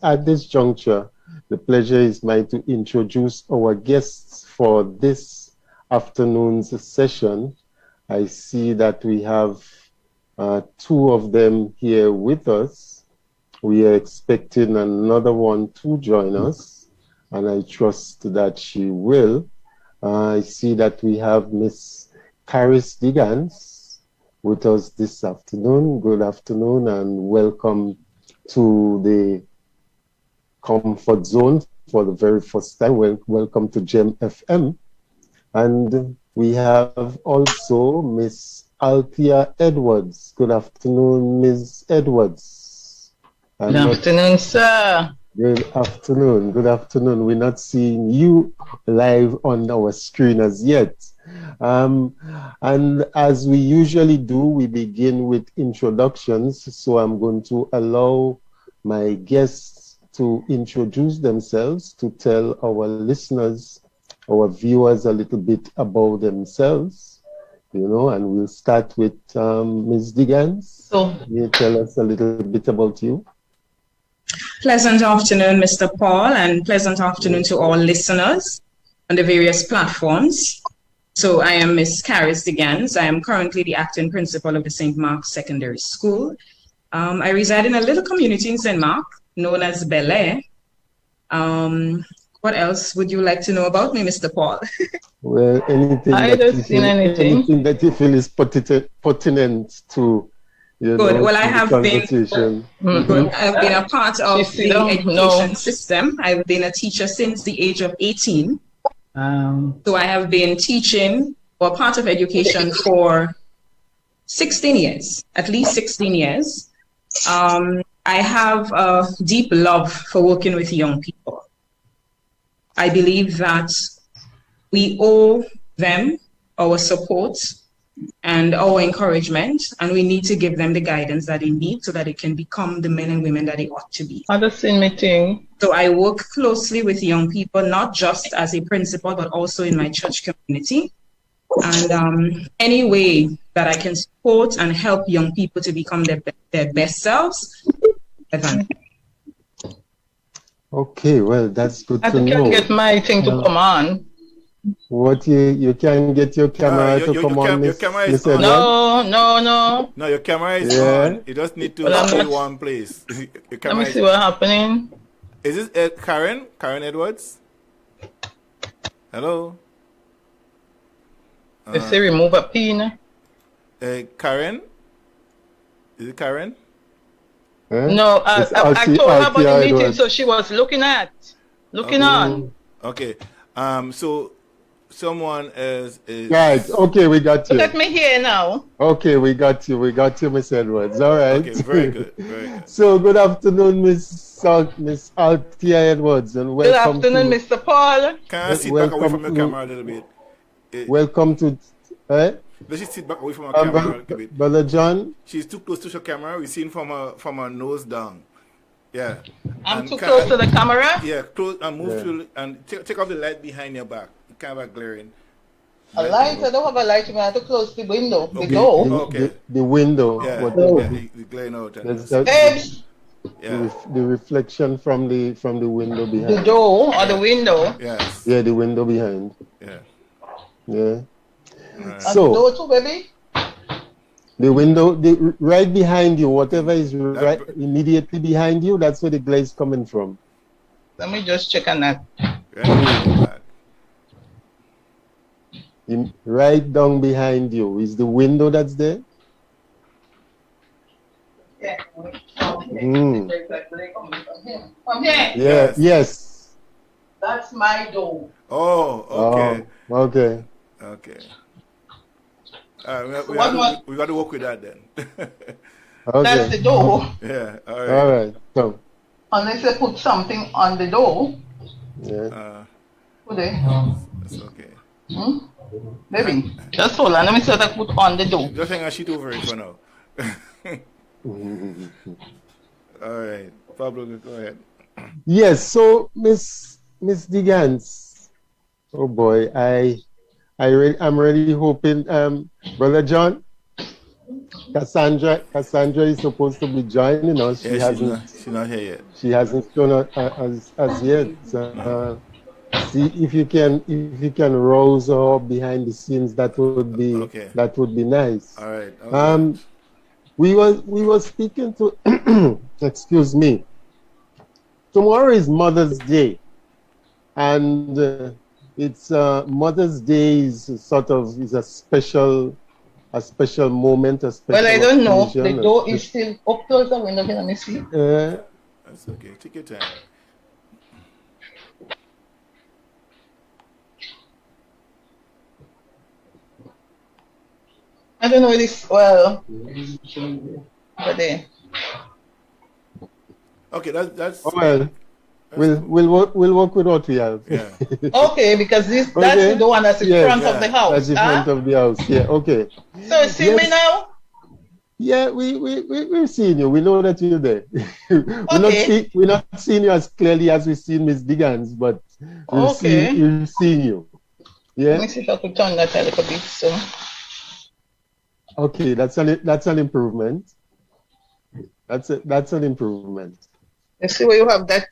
at this juncture, the pleasure is mine to introduce our guests for this afternoon's session. I see that we have two of them here with us. We are expecting another one to join us, and I trust that she will. I see that we have Miss Caris DeGannes with us this afternoon. Good afternoon and welcome to the comfort zone for the very first time. Welcome to GEM FM. And we have also Miss Althea Edwards. Good afternoon, Ms. Edwards. Good afternoon, sir. Good afternoon. Good afternoon. We're not seeing you live on our screen as yet. And as we usually do, we begin with introductions. So I'm going to allow my guests to introduce themselves, to tell our listeners, our viewers a little bit about themselves, and we'll start with Ms. DeGannes. So, can you tell us a little bit about you? Pleasant afternoon, Mr. Paul, and pleasant afternoon to all listeners on the various platforms. So I am Miss Caris DeGannes. I am currently the acting principal of the St. Mark's Secondary School. I reside in a little community in St. Mark known as Bel Air. What else would you like to know about me, Mr. Paul? Well, anything that you feel is pertinent to Good. Well, I have been. I've been a part of the education system. I've been a teacher since the age of 18. So I have been teaching or part of education for 16 years, at least 16 years. I have a deep love for working with young people. I believe that we owe them our support and our encouragement, and we need to give them the guidance that they need so that they can become the men and women that they ought to be. So I work closely with young people, not just as a principal, but also in my church community. And any way that I can support and help young people to become their best selves. Okay, well, that's good to know. I can get my thing to come on. What you can get your camera to come on? Your camera is on. No. No, your camera is on. You just need to stay in one place. Let me see what's happening. Is this Karen? Karen Edwards? Hello? They say remove a pin. Karen? Is it Karen? No, I told her about the meeting, so she was looking on. Okay. So someone is right. Okay, we got you. Look at me here now. Okay, we got you, Miss Edwards. All right. Okay, very good, very good. So good afternoon, Miss Althea Edwards, and welcome. Good afternoon, Mr. Paul. Can I sit back away from your camera a little bit? Welcome to. Does she sit back away from her camera a little bit? Brother John. She's too close to her camera. We've seen from her nose down. Yeah. I'm too close to the camera? Yeah, close and move through and take off the light behind your back. It's kind of glaring. A light? I don't have a light. I have to close the window. Okay. The door. Okay. The window. Yeah. The glaring out. The reflection from the window behind. The door or the window? Yes. Yeah, the window behind. Yeah. Yeah. Right. So the door too, baby? The window, right behind you, whatever is right immediately behind you, that's where the glaze coming from. Let me just check on that. Right down behind you is the window that's there. Yeah. From here. Yes. That's my door. Oh, okay. Okay. Okay. We got to work with that then. Okay. That's the door. Yeah. All right. All right. So. Unless they put something on the door. Yeah. That's okay. Baby, just hold on. Let me see what I put on the door. Just hang a sheet over it for now. All right. Pablo, go ahead. Yes. So, Miss DeGannes. Oh boy, I'm really hoping, Brother John. Kassandra is supposed to be joining us. She hasn't. She's not here yet. She hasn't shown up as yet. See if you can rouse her behind the scenes. That would be nice. All right. We were speaking to. Excuse me. Tomorrow is Mother's Day, and it's Mother's Day is a special moment. Well, I don't know. The door is still up close. We're not gonna miss it. That's okay. Take your time. I don't know this well, but there. Okay, that's. Well, we'll work with what we have. Yeah. Okay, because that's the one that's in front of the house. That's in front of the house. Yeah. Okay. So see me now. Yeah, we're seeing you. We know that you're there. We're not seeing you as clearly as we've seen Miss DeGannes, but we're seeing you. Yeah. Let me see if I could turn that a little bit. So. Okay, that's an improvement. That's an improvement. Let's see where you have that.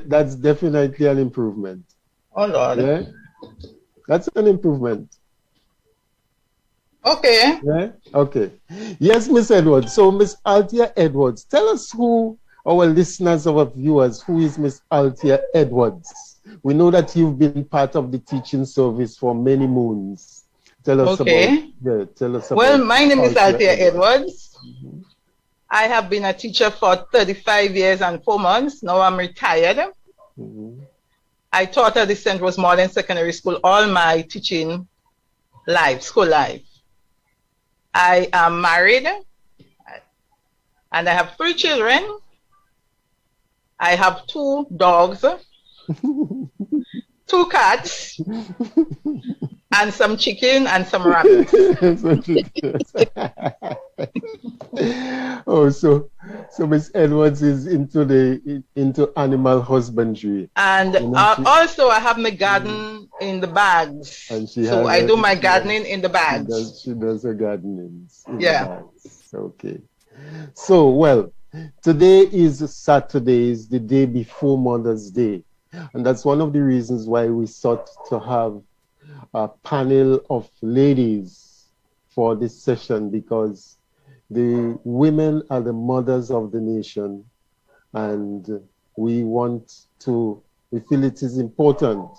That's definitely an improvement. Oh Lord. Yeah, that's an improvement. Okay. Yeah. Okay. Yes, Miss Edwards. So, Miss Althea Edwards, tell us who our listeners, our viewers, who is Miss Althea Edwards? We know that you've been part of the teaching service for many moons. Tell us about. Well, my name is Althea Edwards. I have been a teacher for 35 years and 4 months. Now I'm retired. I taught at the St. Rosemorden Secondary School all my teaching school life. I am married and I have 3 children. I have 2 dogs, 2 cats, and some chicken and some rabbits. So Miss Edwards is into animal husbandry. And also I have my garden in the bags. And I do my gardening in the bags. She does her gardening in the bags. Okay. So, well, today is Saturday, is the day before Mother's Day. And that's one of the reasons why we sought to have a panel of ladies for this session, because the women are the mothers of the nation, and we feel it is important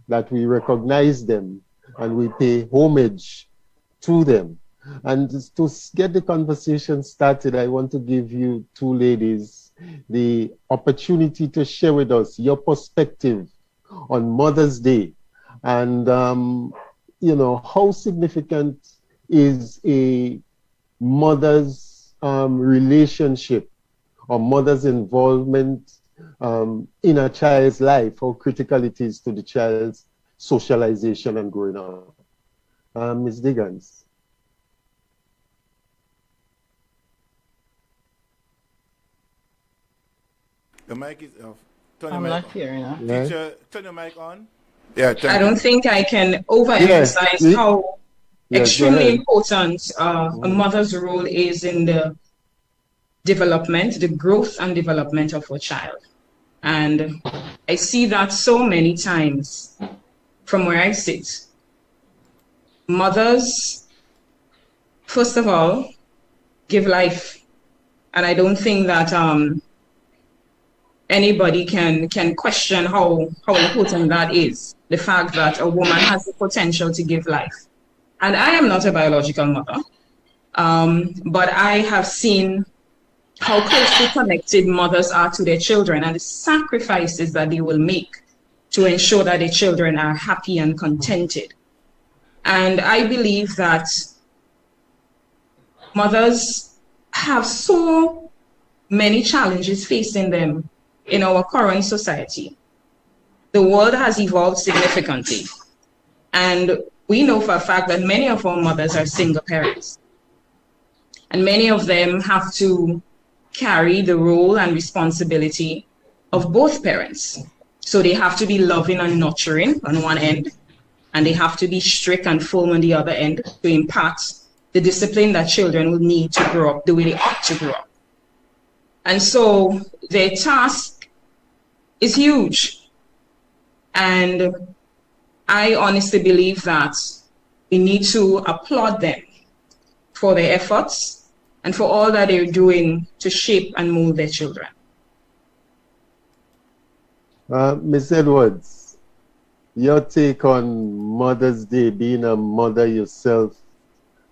that we recognize them and we pay homage to them. And to get the conversation started, I want to give you 2 ladies the opportunity to share with us your perspective on Mother's Day, and how significant is a mother's relationship or mother's involvement in a child's life, how critical it is to the child's socialization and growing up. Ms. DeGannes. The mic is off. I'm not hearing her. Teacher, turn the mic on. Yeah, I don't think I can overemphasize how extremely important a mother's role is in the development, the growth and development of a child. And I see that so many times from where I sit. Mothers, first of all, give life. And I don't think that anybody can question how important that is. The fact that a woman has the potential to give life. And I am not a biological mother, but I have seen how closely connected mothers are to their children and the sacrifices that they will make to ensure that their children are happy and contented. And I believe that mothers have so many challenges facing them in our current society. The world has evolved significantly. And we know for a fact that many of our mothers are single parents. And many of them have to carry the role and responsibility of both parents. So they have to be loving and nurturing on one end, and they have to be strict and firm on the other end to impart the discipline that children will need to grow up the way they ought to grow up. And so their task is huge. And I honestly believe that we need to applaud them for their efforts and for all that they're doing to shape and mold their children. Ms. Edwards, your take on Mother's Day, being a mother yourself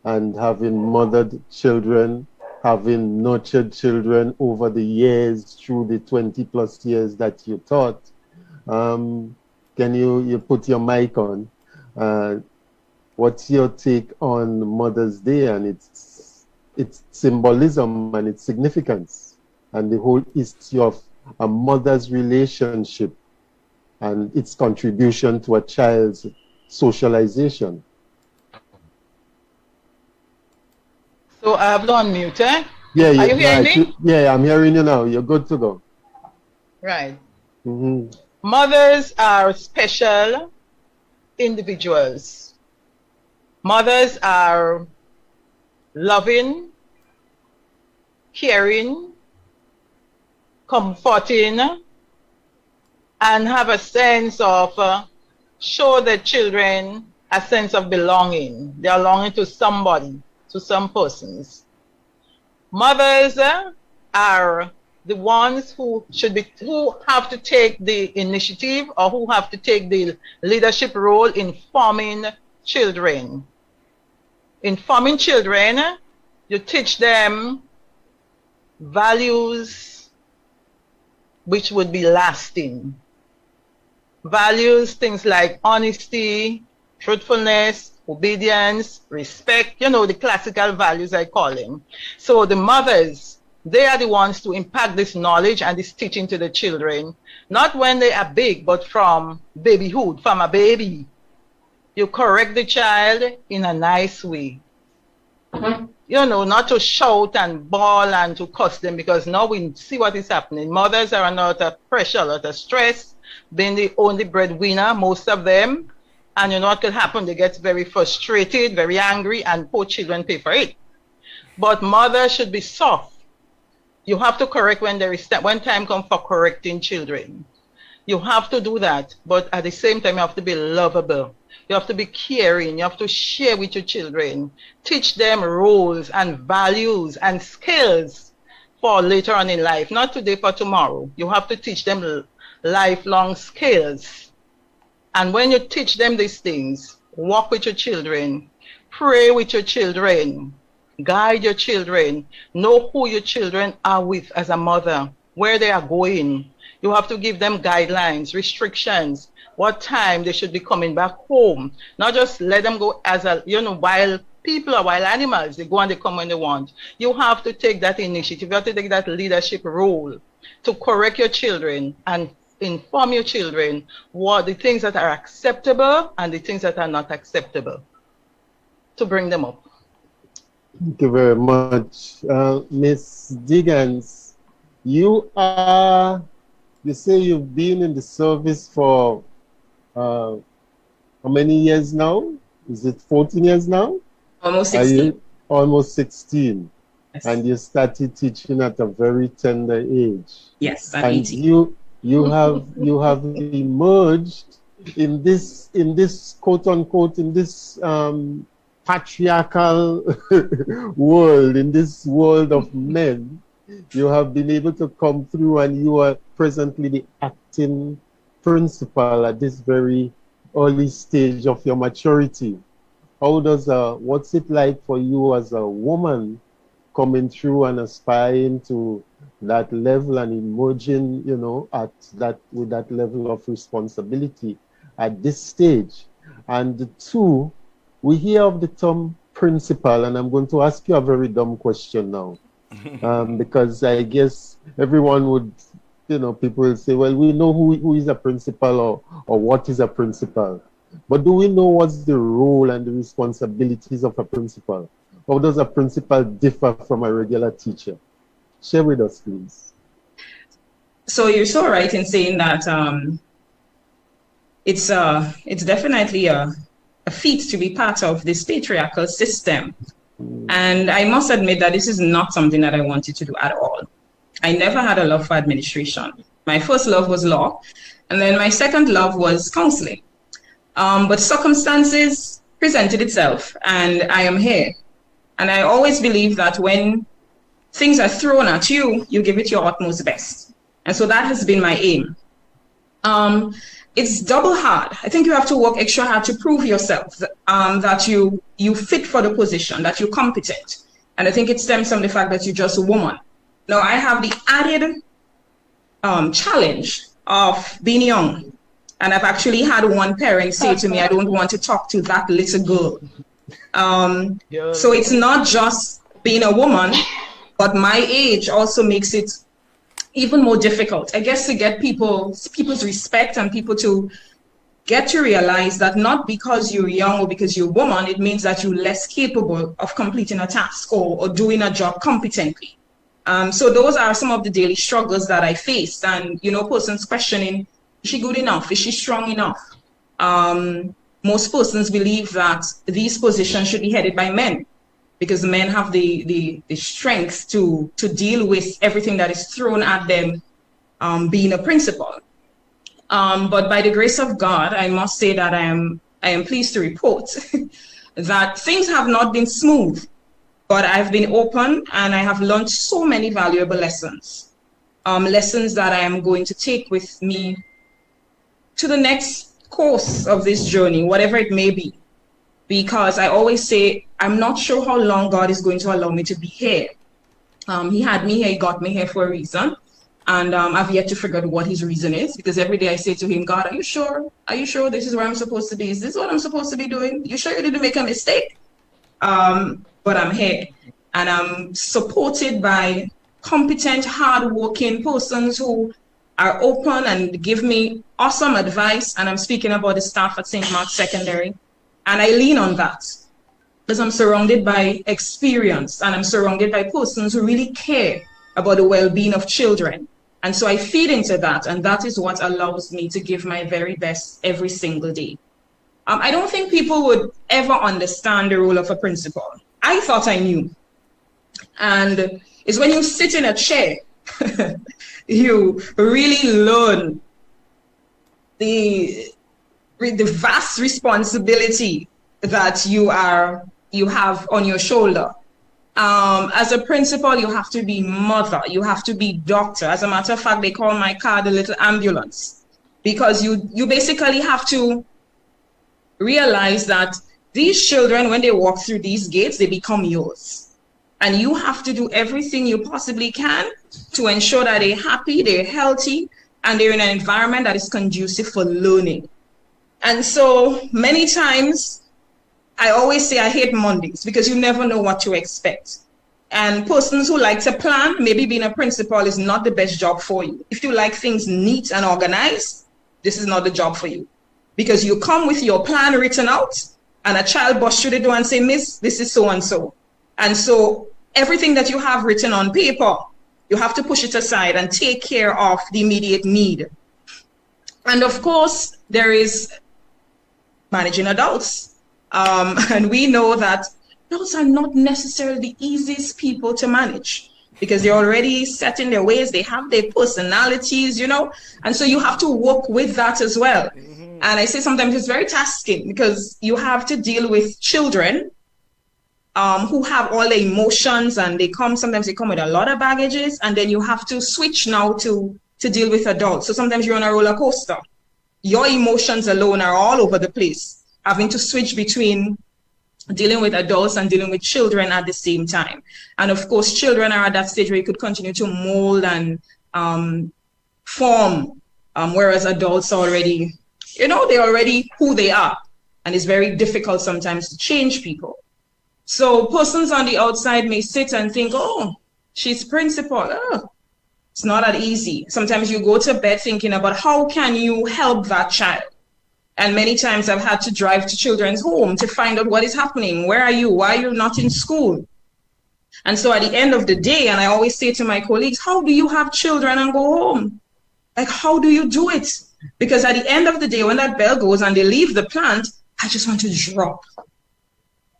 and having mothered children, having nurtured children over the years, through the 20+ years that you taught. Can you put your mic on? What's your take on Mother's Day and its symbolism and its significance, and the whole history of a mother's relationship and its contribution to a child's socialization? So I have to unmute, eh? Yeah, are you hearing me? Yeah, I'm hearing you now. You're good to go. Right. Mm-hmm. Mothers are special individuals. Mothers are loving, caring, comforting, and have a sense of show the children a sense of belonging. They are belonging to somebody, to some persons. Mothers are the ones who have to take the initiative, or who have to take the leadership role in forming children. In forming children, you teach them values which would be lasting. Values, things like honesty, truthfulness, obedience, respect, you know, the classical values I call them. So the mothers, they are the ones to impact this knowledge and this teaching to the children, not when they are big, but from babyhood, from a baby. You correct the child in a nice way. You know, not to shout and bawl and to cuss them, because now we see what is happening. Mothers are under a lot of pressure, a lot of stress, being the only breadwinner, most of them. And you know what could happen? They get very frustrated, very angry, and poor children pay for it. But mothers should be soft. You have to correct when when time comes for correcting children. You have to do that, but at the same time, you have to be lovable. You have to be caring. You have to share with your children. Teach them roles and values and skills for later on in life, not today, for tomorrow. You have to teach them lifelong skills. And when you teach them these things, walk with your children, pray with your children, guide your children, know who your children are with as a mother, where they are going. You have to give them guidelines, restrictions, what time they should be coming back home. Not just let them go as a, you know, wild people or wild animals. They go and they come when they want. You have to take that initiative. You have to take that leadership role to correct your children and inform your children what the things that are acceptable and the things that are not acceptable, to bring them up. Thank you very much. Ms. DeGannes, you say you've been in the service for how many years now? Is it 14 years now? Almost 16. Almost 16. Yes. And you started teaching at a very tender age. Yes, I'm and 18. You have emerged in this quote unquote, in this patriarchal world, in this world of men. You have been able to come through, and you are presently the acting principal at this very early stage of your maturity. What's it like for you as a woman coming through and aspiring to that level and emerging, you know, with that level of responsibility at this stage? And two, we hear of the term principal, and I'm going to ask you a very dumb question now. Because I guess everyone would, you know, people will say, well, we know who is a principal or what is a principal. But do we know what's the role and the responsibilities of a principal? How does a principal differ from a regular teacher? Share with us, please. So you're so right in saying that it's definitely a feat to be part of this patriarchal system And I must admit that this is not something that I wanted to do at all. I never had a love for administration. My first love was law, and then my second love was counseling. But circumstances presented itself, and I am here. And I always believe that when things are thrown at you, you give it your utmost best. And so that has been my aim. It's double hard. I think you have to work extra hard to prove yourself that you fit for the position, that you're competent. And I think it stems from the fact that you're just a woman. Now, I have the added challenge of being young. And I've actually had one parent say to me, I don't want to talk to that little girl. So it's not just being a woman, but my age also makes it even more difficult, I guess, to get people's respect and people to get to realize that not because you're young or because you're a woman, it means that you're less capable of completing a task or doing a job competently. So those are some of the daily struggles that I faced. And, persons questioning, is she good enough? Is she strong enough? Most persons believe that these positions should be headed by men, because men have the strength to deal with everything that is thrown at them, being a principal. But by the grace of God, I must say that I am pleased to report that things have not been smooth, but I've been open and I have learned so many valuable lessons, lessons that I am going to take with me to the next course of this journey, whatever it may be. Because I always say, I'm not sure how long God is going to allow me to be here. He had me here, he got me here for a reason. And I've yet to figure out what his reason is, because every day I say to him, God, are you sure? Are you sure this is where I'm supposed to be? Is this what I'm supposed to be doing? You sure you didn't make a mistake? But I'm here, and I'm supported by competent, hardworking persons who are open and give me awesome advice. And I'm speaking about the staff at St. Mark's Secondary. And I lean on that because I'm surrounded by experience and I'm surrounded by persons who really care about the well-being of children. And so I feed into that, and that is what allows me to give my very best every single day. I don't think people would ever understand the role of a principal. I thought I knew. And it's when you sit in a chair, you really learn the vast responsibility that you have on your shoulder. As a principal, you have to be mother, you have to be doctor. As a matter of fact, they call my car the little ambulance, because you basically have to realize that these children, when they walk through these gates, they become yours. And you have to do everything you possibly can to ensure that they're happy, they're healthy, and they're in an environment that is conducive for learning. And so many times, I always say I hate Mondays because you never know what to expect. And persons who like to plan, maybe being a principal is not the best job for you. If you like things neat and organized, this is not the job for you. Because you come with your plan written out and a child busts through the door and say, Miss, this is so and so. And so everything that you have written on paper, you have to push it aside and take care of the immediate need. And of course, there is managing adults. And we know that adults are not necessarily the easiest people to manage because they're already set in their ways. They have their personalities, and so you have to work with that as well. And I say sometimes it's very tasking because you have to deal with children who have all the emotions, and sometimes they come with a lot of baggages, and then you have to switch now to deal with adults. So sometimes you're on a roller coaster. Your emotions alone are all over the place, having to switch between dealing with adults and dealing with children at the same time. And of course, children are at that stage where you could continue to mold and form, whereas adults are already, they're already who they are. And it's very difficult sometimes to change people. So persons on the outside may sit and think, oh, she's principal. Oh, it's not that easy. Sometimes you go to bed thinking about how can you help that child? And many times I've had to drive to children's home to find out what is happening. Where are you? Why are you not in school? And so at the end of the day, and I always say to my colleagues, how do you have children and go home? Like, how do you do it? Because at the end of the day, when that bell goes and they leave the plant, I just want to drop.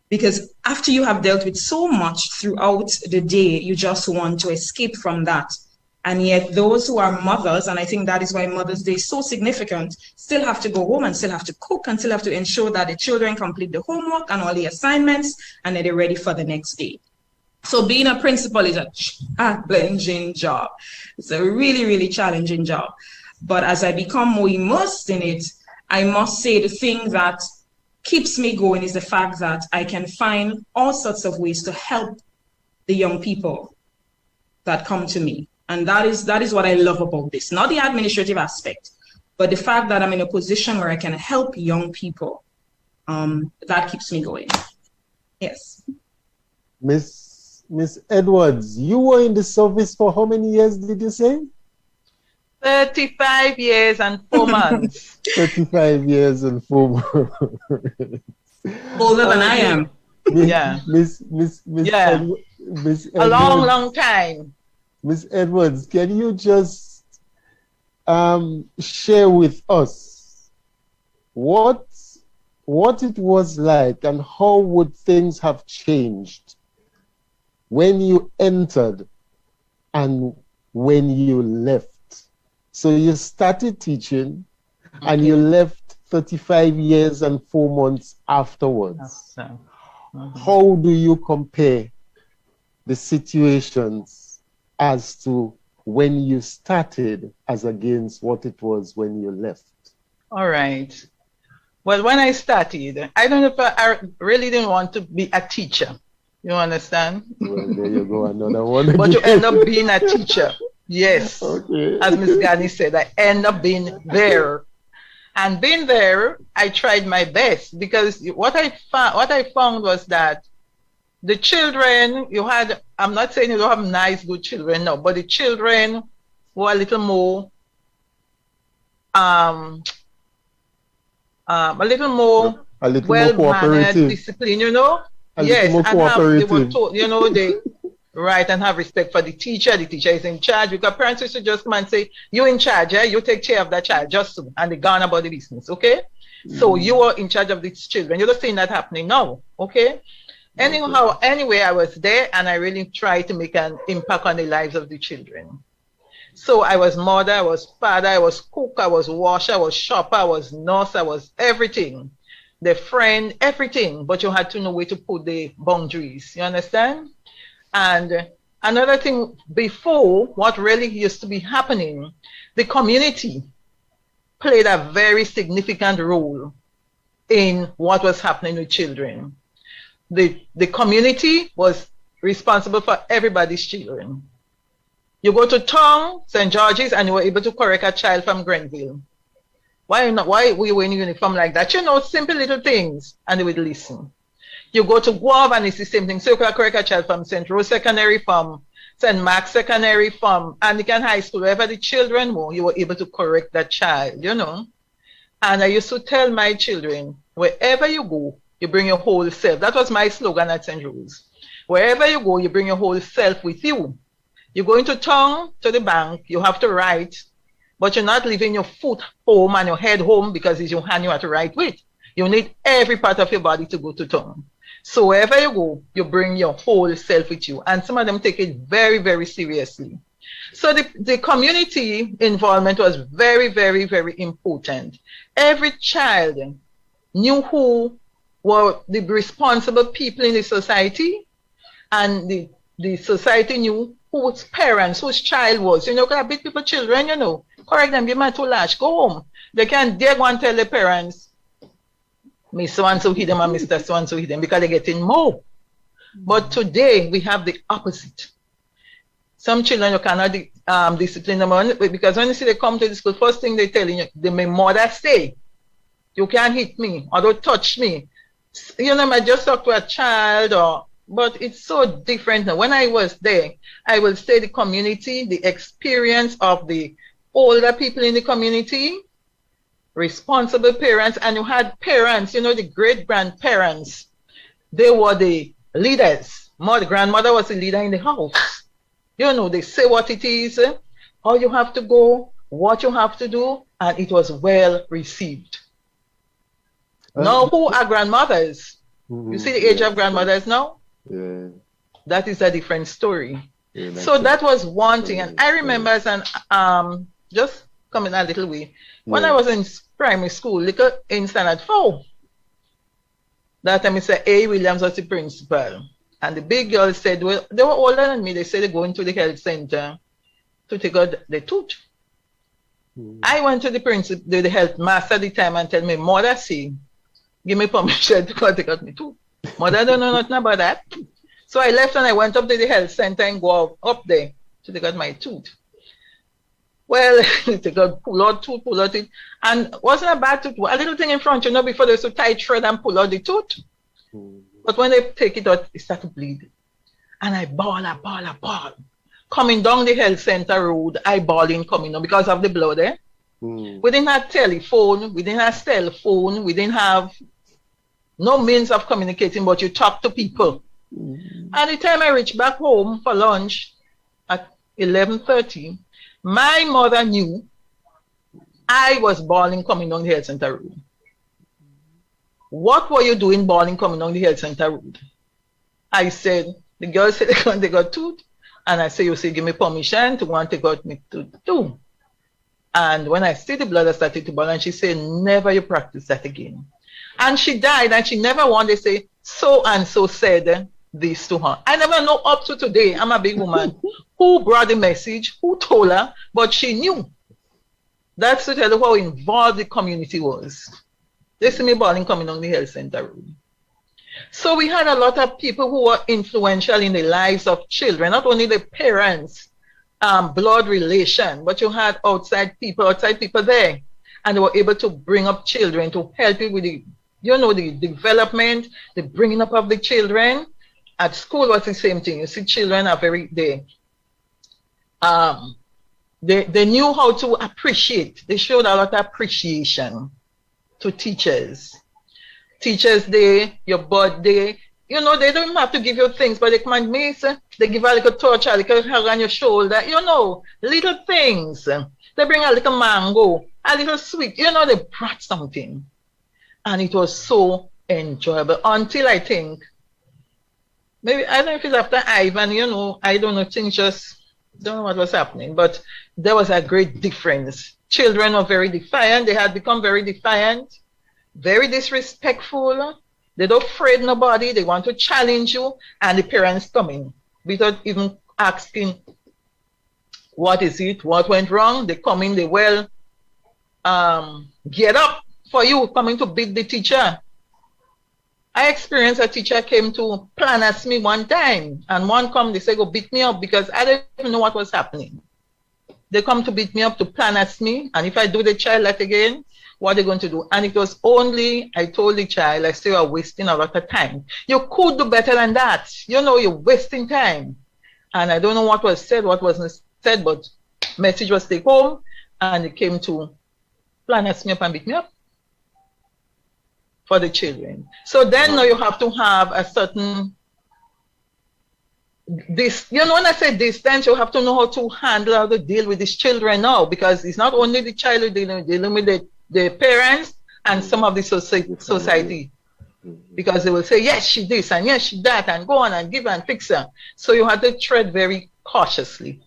Because after you have dealt with so much throughout the day, you just want to escape from that. And yet those who are mothers, and I think that is why Mother's Day is so significant, still have to go home and still have to cook and still have to ensure that the children complete the homework and all the assignments and that they're ready for the next day. So being a principal is a challenging job. It's a really, really challenging job. But as I become more immersed in it, I must say the thing that keeps me going is the fact that I can find all sorts of ways to help the young people that come to me. And that is what I love about this. Not the administrative aspect, but the fact that I'm in a position where I can help young people. That keeps me going. Yes. Miss Edwards, you were in the service for how many years did you say? 35 years and 4 months. 35 years and 4 months. Older than I am. Miss a long time. Miss Edwards, can you just share with us what it was like and how would things have changed when you entered and when you left? So you started teaching and you left 35 years and 4 months afterwards. How do you compare the situations as to when you started as against what it was when you left? All right. Well, when I started, I don't know if I really didn't want to be a teacher. You understand? Well, there you go, another one. But you end up being a teacher. Yes. Okay. As Miss DeGannes said, I end up being there. And being there, I tried my best because what I found was that the children you had, I'm not saying you don't have nice, good children, no, but the children were a little more well-mannered, disciplined, you know? Yes, and they were told, you know, they right and have respect for the teacher. The teacher is in charge. Because parents used to just come and say, you in charge, yeah? You take care of that child, just so. And they gone about the business, okay? So you are in charge of these children. You're not seeing that happening now, okay? Anyhow, anyway, I was there and I really tried to make an impact on the lives of the children. So I was mother, I was father, I was cook, I was washer, I was shopper, I was nurse, I was everything. The friend, everything. But you had to know where to put the boundaries. You understand? And another thing, before, what really used to be happening, the community played a very significant role in what was happening with children. The community was responsible for everybody's children. You go to town, St. George's, and you were able to correct a child from Grenville. Why not? Why were you in uniform like that? You know, simple little things, and they would listen. You go to Guava, and it's the same thing. So you can correct a child from St. Rose Secondary, from St. Mark's Secondary, from Anglican High School, wherever the children were, you were able to correct that child, you know. And I used to tell my children, wherever you go, you bring your whole self. That was my slogan at St. Rose. Wherever you go, you bring your whole self with you. You go into town, to the bank, you have to write, but you're not leaving your foot home and your head home because it's your hand you have to write with. You need every part of your body to go to town. So wherever you go, you bring your whole self with you. And some of them take it very, very seriously. So the community involvement was very, very, very important. Every child knew who were the responsible people in the society, and the society knew whose parents, whose child was. You know, because big people, children, you know, correct them, give them too large, go home. They can't dare go and tell their parents, Miss so-and-so hit them and Mr. so-and-so hit them, because they're getting more. But today, we have the opposite. Some children, you cannot discipline them, because when you see they come to the school, first thing they tell you, they may mother say, you can't hit me, or don't touch me. You know, I just talk to a child, but it's so different now. When I was there, I will say the community, the experience of the older people in the community, responsible parents, and you had parents, you know, the great-grandparents, they were the leaders. The grandmother was the leader in the house. You know, they say what it is, how you have to go, what you have to do, and it was well received. Now, who are grandmothers? You see the age of grandmothers now? Yeah. That is a different story. Yeah, so that was one thing. And I remember as an, just coming a little way, when I was in primary school, little in standard 4, that time Mr. A. Williams was the principal. And the big girls said, well, they were older than me. They said they're going to the health center to take out the tooth. I went to the health master at the time and tell me, mother, see, give me permission to go take out my tooth. Mother, I don't know nothing about that. So I left and I went up to the health center and go up there to take out my tooth. Well, they got pull out it. And wasn't a bad tooth, a little thing in front, before they used to tie thread and pull out the tooth. But when they take it out, it started to bleed. And I bawl. Coming down the health center road, I bawling coming down because of the blood there. We didn't have telephone, we didn't have cell phone, we didn't have no means of communicating, but you talk to people. And the time I reached back home for lunch at 11:30, my mother knew I was bawling coming down the health center road. What were you doing bawling coming down the health center road? I said, the girl said they got tooth. And I said, you say, give me permission to go and take out my tooth too. And when I see the blood, I started to bawl. And she said, never you practice that again. And she died, and she never wanted to say, so and so said this to her. I never know up to today, I'm a big woman, who brought the message, who told her, but she knew. That's to tell you how involved the community was. They see me bawling coming on the health center room. So we had a lot of people who were influential in the lives of children, not only the parents, blood relation, but you had outside people there. And they were able to bring up children to help you with the, the development, the bringing up of the children. At school was the same thing. You see, children are they knew how to appreciate. They showed a lot of appreciation to teachers. Teachers Day, your birthday, they don't have to give you things, but they come and miss, they give a little torch, a little hug on your shoulder, little things. They bring a little mango, a little sweet, they brought something. And it was so enjoyable until I think, maybe, I don't know if it's after Ivan, I don't know, things just, don't know what was happening, but there was a great difference. Children were very defiant, they had become very defiant. Very disrespectful. They don't afraid nobody. They want to challenge you, and the parents come in without even asking, what is it? What went wrong? They come in. They get up for you, coming to beat the teacher. I experienced a teacher came to plan as me one time, and one come. They say, go beat me up because I didn't even know what was happening. They come to beat me up to plan as me, and if I do the child that again, what they're going to do. And it was only, I told the child, I say, you're wasting a lot of time. You could do better than that. You're wasting time. And I don't know what was said, what wasn't said, but message was taken home, and it came to plan us me up and beat me up for the children. So then now you have to have a certain, when I say distance, you have to know how to handle, how to deal with these children now, because it's not only the child who's dealing with the parents and some of the society, because they will say, yes, she this and yes, she that, and go on and give and fix her. So you have to tread very cautiously.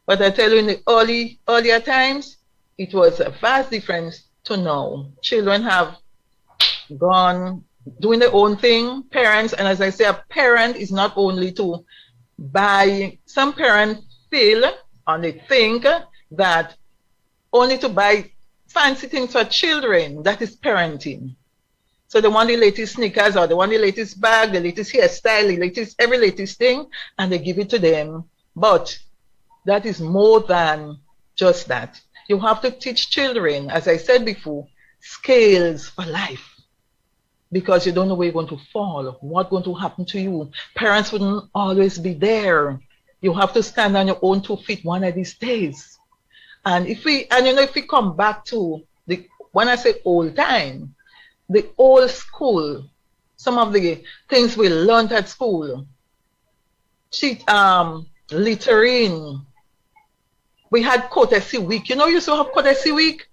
But I tell you, in the earlier times, it was a vast difference to now. Children have gone doing their own thing. Parents, and as I say, a parent is not only to buy. Some parents feel and they think that only to buy fancy things for children, that is parenting. So they want the latest sneakers, or they want the latest bag, the latest hairstyle, the latest, every latest thing, and they give it to them. But that is more than just that. You have to teach children, as I said before, skills for life. Because you don't know where you're going to fall, what's going to happen to you. Parents wouldn't always be there. You have to stand on your own 2 feet one of these days. And if we come back to when I say old time, the old school, some of the things we learned at school, littering. We had courtesy week. You used to have courtesy week.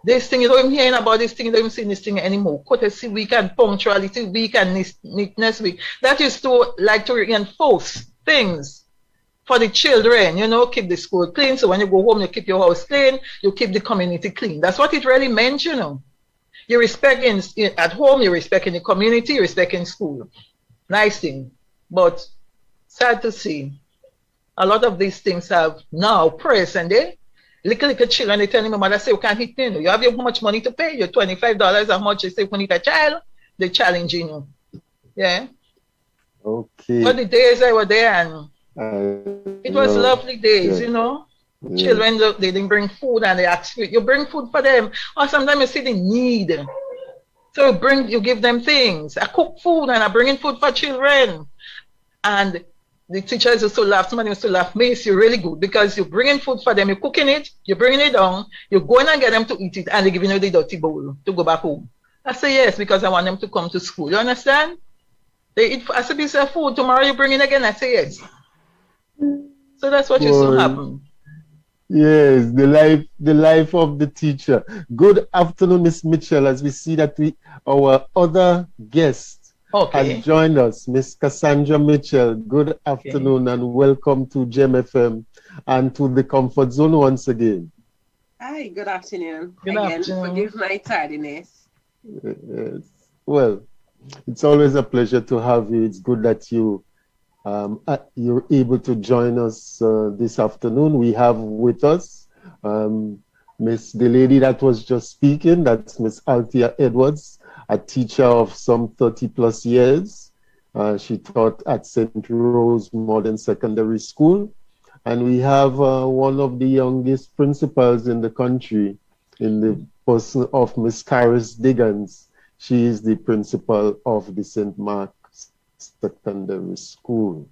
This thing, you don't even hear about this thing, you don't even see this thing anymore. Courtesy week and punctuality week and neatness week. That is to like to reinforce things for the children, you know, keep the school clean. So when you go home, you keep your house clean, you keep the community clean. That's what it really meant, you know. You respect at home, you respect in the community, you respect in school. Nice thing. But sad to see, a lot of these things have now present day. Little children, they tell me, mother say, you can't hit me. You have how much money to pay? You're $25, how much you say when you need a child? They're challenging you. Yeah. Okay. But the days I were there, and it was lovely days, you know. Yeah. Children, they didn't bring food and they ask you bring food for them. Or sometimes you see the need. So you give them things. I cook food and I bring in food for children. And the teachers used to laugh. Somebody used to laugh. Me, it's really good because you're bringing food for them. You're cooking it. You're bringing it down. You're going and get them to eat it. And they're giving you the dirty bowl to go back home. I say yes because I want them to come to school. You understand? They eat. I say piece of food. Tomorrow you bring it again. I say yes. So that's what used to happen. Yes, the life of the teacher. Good afternoon, Miss Mitchell. As we see that our other guest has joined us, Miss Kassandra Mitchell. Good afternoon and welcome to GEM FM and to the Comfort Zone once again. Hi, good afternoon. Good afternoon. Forgive my tardiness. Yes. Well, it's always a pleasure to have you. It's good that you're able to join us this afternoon. We have with us the lady that was just speaking, that's Miss Althea Edwards, a teacher of some 30 plus years. She taught at St. Rose Modern Secondary School. And we have one of the youngest principals in the country, in the person of Miss Caris DeGannes. She is the principal of the St. Mark Secondary School.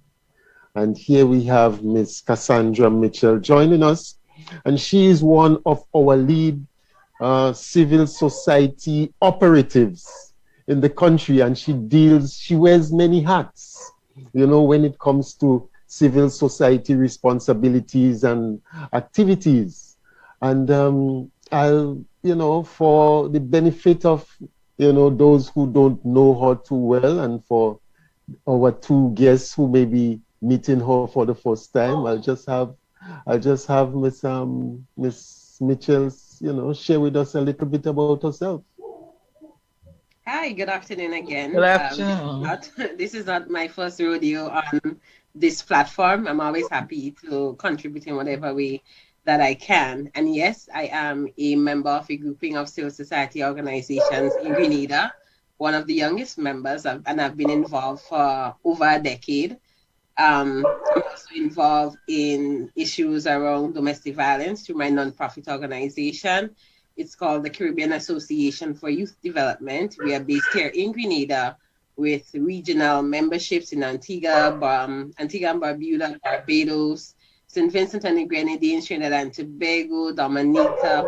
And here we have Miss Kassandra Mitchell joining us, and she is one of our lead civil society operatives in the country, and she wears many hats, you know, when it comes to civil society responsibilities and activities. And you know, for the benefit of, you know, those who don't know her too well, and for our two guests who may be meeting her for the first time, I'll just have Miss Mitchell, you know, share with us a little bit about herself. Hi, good afternoon again. Good afternoon. This is not my first rodeo on this platform. I'm always happy to contribute in whatever way that I can. And yes, I am a member of a grouping of civil society organizations in Grenada, one of the youngest members, and I've been involved for over a decade. I'm also involved in issues around domestic violence through my nonprofit organization. It's called the Caribbean Association for Youth Development. We are based here in Grenada with regional memberships in Antigua and Barbuda, Barbados, St. Vincent and the Grenadines, Trinidad and Tobago, Dominica,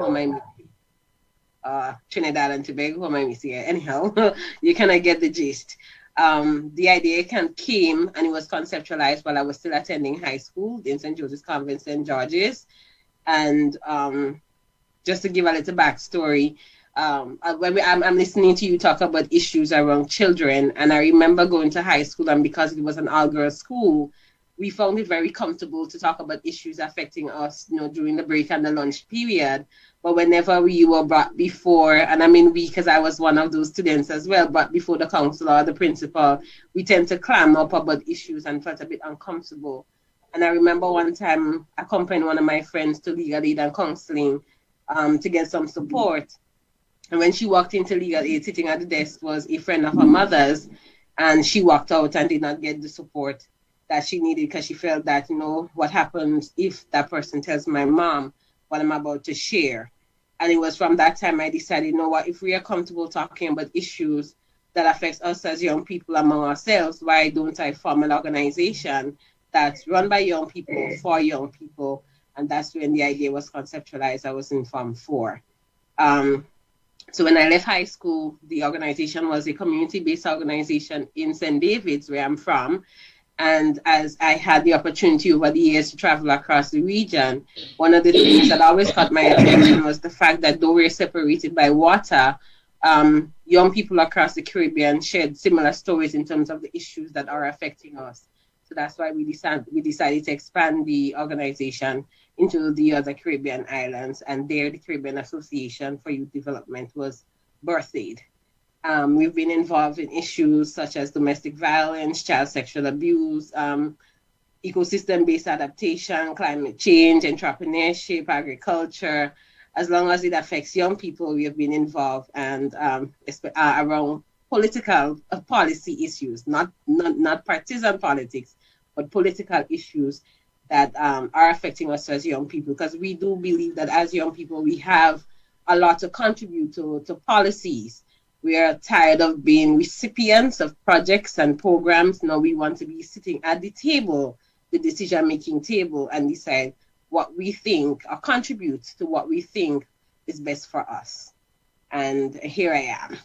Trinidad and Tobago, anyhow, you kind of get the gist. The idea came and it was conceptualized while I was still attending high school in St. Joseph's Convent, St. George's. And just to give a little backstory, I'm listening to you talk about issues around children, and I remember going to high school, and because it was an all-girls school, we found it very comfortable to talk about issues affecting us, you know, during the break and the lunch period. But whenever we were brought before, and I mean we, because I was one of those students as well, but before the counselor or the principal, we tend to clam up about issues and felt a bit uncomfortable. And I remember one time accompanying one of my friends to legal aid and counseling to get some support. And when she walked into legal aid, sitting at the desk was a friend of her mother's, and she walked out and did not get the support that she needed because she felt that, you know, what happens if that person tells my mom what I'm about to share. And it was from that time I decided, you know what, if we are comfortable talking about issues that affects us as young people among ourselves, why don't I form an organization that's run by young people for young people? And that's when the idea was conceptualized. I was in Form 4. So when I left high school, the organization was a community-based organization in St. David's, where I'm from. And as I had the opportunity over the years to travel across the region, one of the things that always caught my attention was the fact that though we're separated by water, young people across the Caribbean shared similar stories in terms of the issues that are affecting us. So that's why we decided to expand the organization into the other Caribbean islands, and there the Caribbean Association for Youth Development was birthed. We've been involved in issues such as domestic violence, child sexual abuse, ecosystem-based adaptation, climate change, entrepreneurship, agriculture. As long as it affects young people, we have been involved and around political policy issues, not partisan politics, but political issues that are affecting us as young people. Because we do believe that as young people, we have a lot to contribute to policies. We are tired of being recipients of projects and programs. Now we want to be sitting at the table, the decision-making table, and decide what we think or contribute to what we think is best for us. And here I am.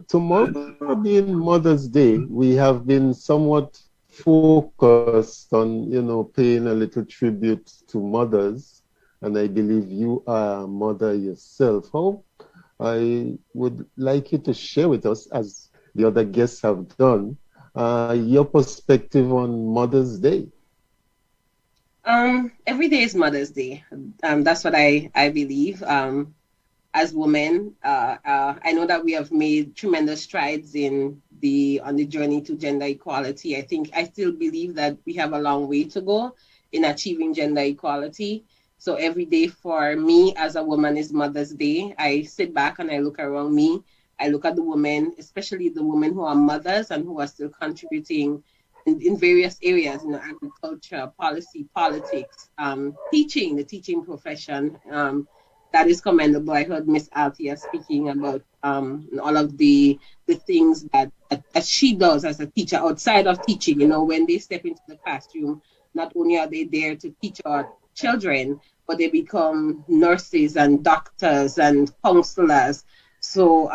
Tomorrow being Mother's Day, we have been somewhat focused on, paying a little tribute to mothers. And I believe you are a mother yourself. I would like you to share with us, as the other guests have done, your perspective on Mother's Day. Every day is Mother's Day. That's what I believe. As women, I know that we have made tremendous strides on the journey to gender equality. I still believe that we have a long way to go in achieving gender equality. So every day for me as a woman is Mother's Day. I sit back and I look around me. I look at the women, especially the women who are mothers and who are still contributing in various areas, agriculture, policy, politics, teaching, the teaching profession. That is commendable. I heard Miss Althea speaking about all of the things that she does as a teacher outside of teaching. When they step into the classroom, not only are they there to teach our children, but they become nurses and doctors and counselors. So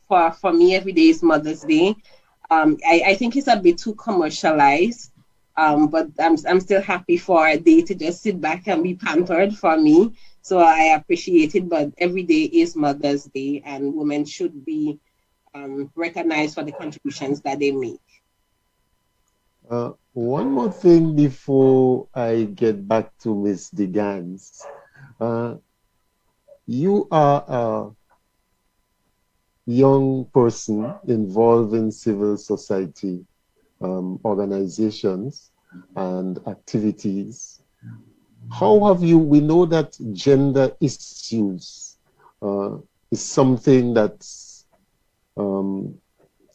for me, every day is Mother's Day. I think it's a bit too commercialized, but I'm still happy for a day to just sit back and be pampered for me. So I appreciate it, but every day is Mother's Day, and women should be recognized for the contributions that they make. One more thing before I get back to Ms. DeGannes. You are a young person involved in civil society organizations and activities. How have you, we know that gender issues is something that's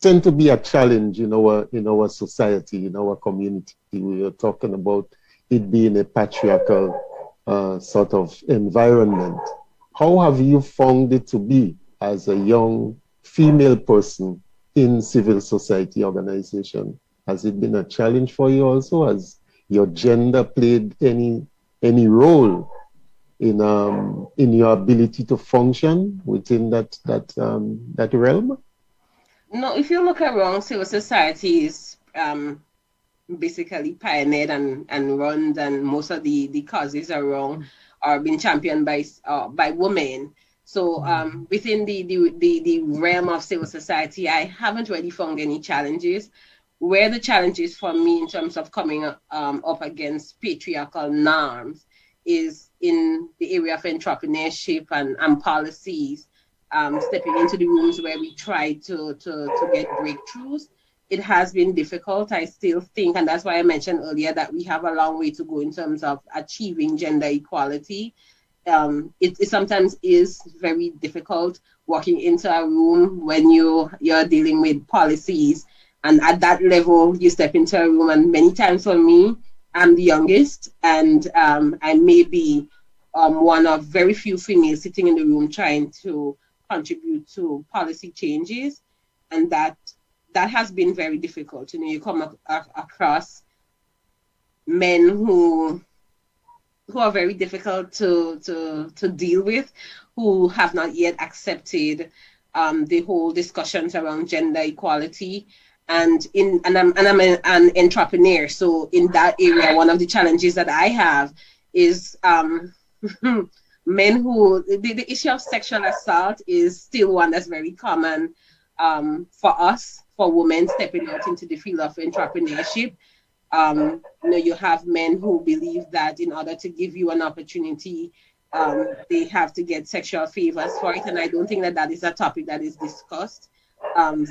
tend to be a challenge in our society, in our community. We are talking about it being a patriarchal sort of environment. How have you found it to be as a young female person in civil society organization? Has it been a challenge for you also? Has your gender played any role in your ability to function within that realm? No, if you look around, civil society is basically pioneered and run, and most of the causes around are being championed by women. So within the realm of civil society, I haven't really found any challenges. Where the challenges for me in terms of coming up against patriarchal norms is in the area of entrepreneurship and policies. Stepping into the rooms where we try to get breakthroughs. It has been difficult. I still think, and that's why I mentioned earlier that we have a long way to go in terms of achieving gender equality. It sometimes is very difficult walking into a room when you're dealing with policies, and at that level you step into a room, and many times for me, I'm the youngest, and I may be one of very few females sitting in the room trying to contribute to policy changes, and that has been very difficult. You come across men who are very difficult to deal with, who have not yet accepted the whole discussions around gender equality, and I'm an entrepreneur. So in that area, one of the challenges that I have is men who the issue of sexual assault is still one that's very common for us, for women stepping out into the field of entrepreneurship. You have men who believe that in order to give you an opportunity, they have to get sexual favors for it, and I don't think that is a topic that is discussed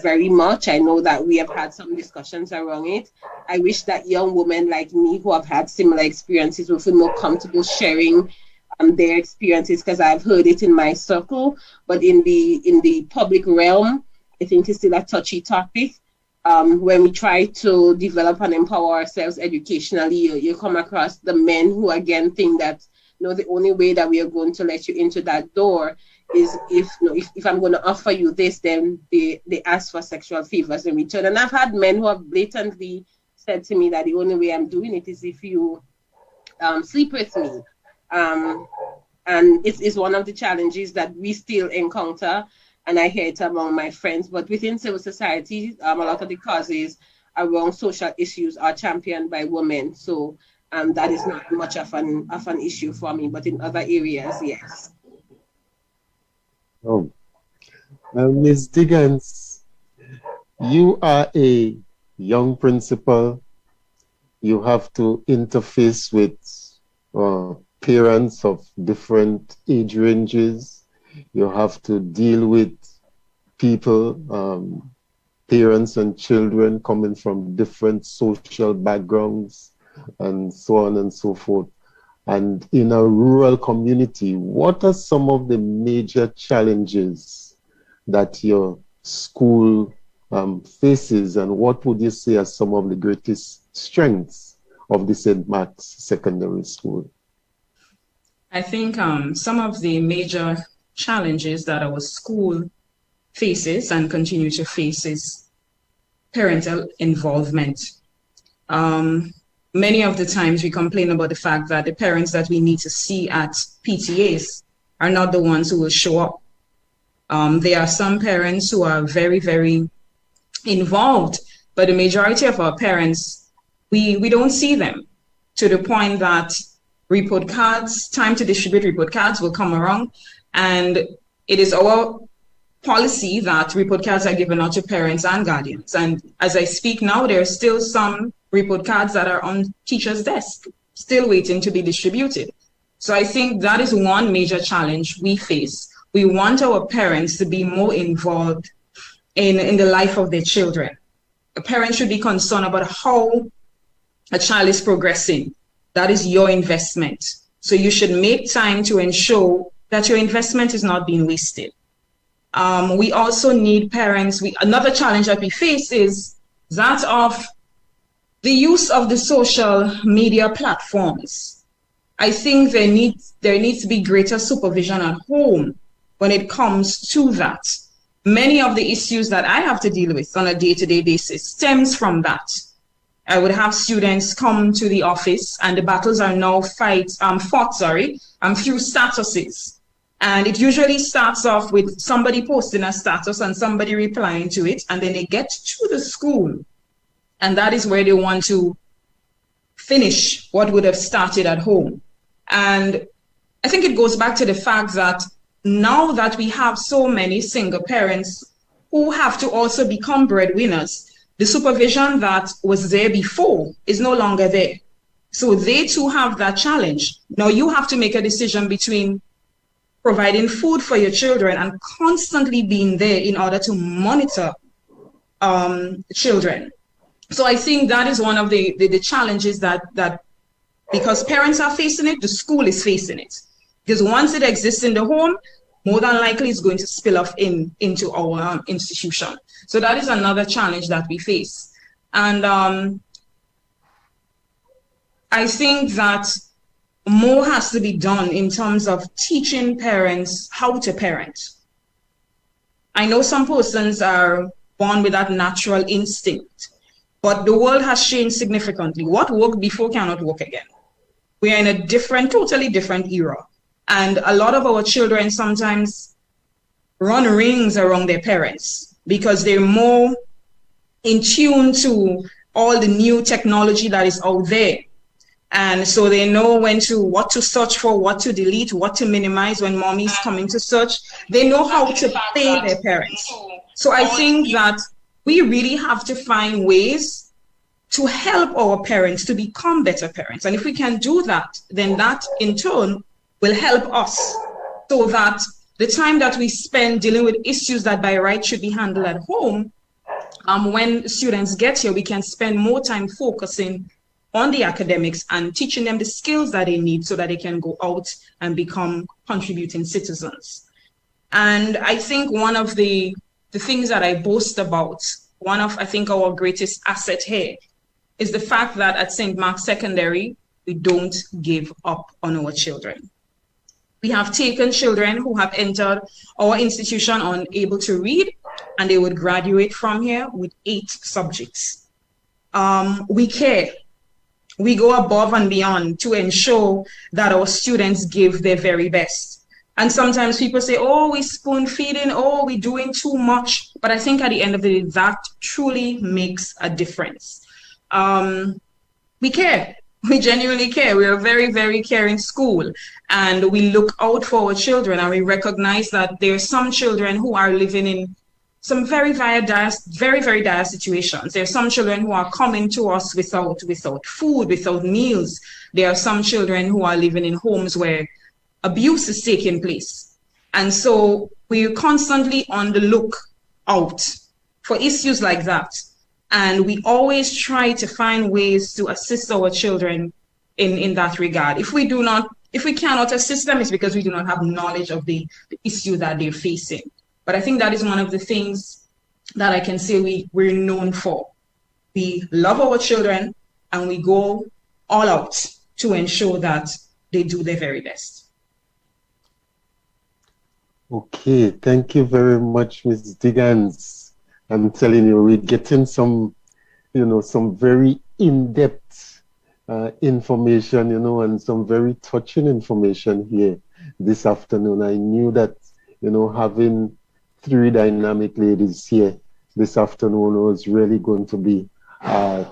very much. I know that we have had some discussions around it. I wish that young women like me who have had similar experiences would feel more comfortable sharing their experiences, because I've heard it in my circle, but in the public realm, I think it's still a touchy topic. When we try to develop and empower ourselves educationally, you come across the men who again think that the only way that we are going to let you into that door is if I'm going to offer you this, then they ask for sexual favors in return. And I've had men who have blatantly said to me that the only way I'm doing it is if you sleep with me. And it's one of the challenges that we still encounter, and I hear it among my friends. But within civil society, a lot of the causes around social issues are championed by women. So that is not much of an issue for me, but in other areas, yes. Oh, Ms. DeGannes, you are a young principal. You have to interface with parents of different age ranges. You have to deal with people, parents and children coming from different social backgrounds and so on and so forth. And in a rural community, what are some of the major challenges that your school faces, and what would you say are some of the greatest strengths of the St. Mark's Secondary School? I think some of the major challenges that our school faces and continue to face is parental involvement. Many of the times we complain about the fact that the parents that we need to see at PTAs are not the ones who will show up. There are some parents who are very, very involved, but the majority of our parents, we don't see them, to the point that report cards, time to distribute report cards will come around, and it is our policy that report cards are given out to parents and guardians. And as I speak now, there are still some report cards that are on teachers' desk, still waiting to be distributed. So I think that is one major challenge we face. We want our parents to be more involved in the life of their children. A parent should be concerned about how a child is progressing. That is your investment. So you should make time to ensure that your investment is not being wasted. We also need parents. Another challenge that we face is that of the use of the social media platforms. I think there needs to be greater supervision at home when it comes to that. Many of the issues that I have to deal with on a day-to-day basis stems from that. I would have students come to the office, and the battles are now fought through statuses. And it usually starts off with somebody posting a status and somebody replying to it, and then they get to the school. And that is where they want to finish what would have started at home. And I think it goes back to the fact that now that we have so many single parents who have to also become breadwinners, the supervision that was there before is no longer there. So they too have that challenge. Now you have to make a decision between providing food for your children and constantly being there in order to monitor children. So I think that is one of the challenges that because parents are facing it, the school is facing it. Because once it exists in the home, more than likely it's going to spill off into our institution. So that is another challenge that we face. And I think that more has to be done in terms of teaching parents how to parent. I know some persons are born with that natural instinct, but the world has changed significantly. What worked before cannot work again. We are in a totally different era. And a lot of our children sometimes run rings around their parents because they're more in tune to all the new technology that is out there. And so they know what to search for, what to delete, what to minimize when mommy's coming to search. They know how to pay their parents. So I think that we really have to find ways to help our parents to become better parents. And if we can do that, then that in turn will help us, so that the time that we spend dealing with issues that by right should be handled at home, when students get here, we can spend more time focusing on the academics and teaching them the skills that they need so that they can go out and become contributing citizens. And I think one of the things that I boast about, one of, I think, our greatest asset here is the fact that at St. Mark's Secondary, we don't give up on our children. We have taken children who have entered our institution unable to read, and they would graduate from here with 8 subjects. We care. We go above and beyond to ensure that our students give their very best. And sometimes people say, oh, we spoon feeding, oh, we're doing too much. But I think at the end of the day, that truly makes a difference. We care. We genuinely care. We are a very, very caring school, and we look out for our children, and we recognize that there are some children who are living in some very, very dire situations. There are some children who are coming to us without food, without meals. There are some children who are living in homes where abuse is taking place. And so we're constantly on the lookout for issues like that. And we always try to find ways to assist our children in that regard. If we cannot assist them, it's because we do not have knowledge of the issue that they're facing. But I think that is one of the things that I can say we're known for. We love our children, and we go all out to ensure that they do their very best. Okay, thank you very much, Ms. DeGannes. I'm telling you, we're getting some very in-depth information, and some very touching information here this afternoon. I knew that, having 3 dynamic ladies here this afternoon was really going to be a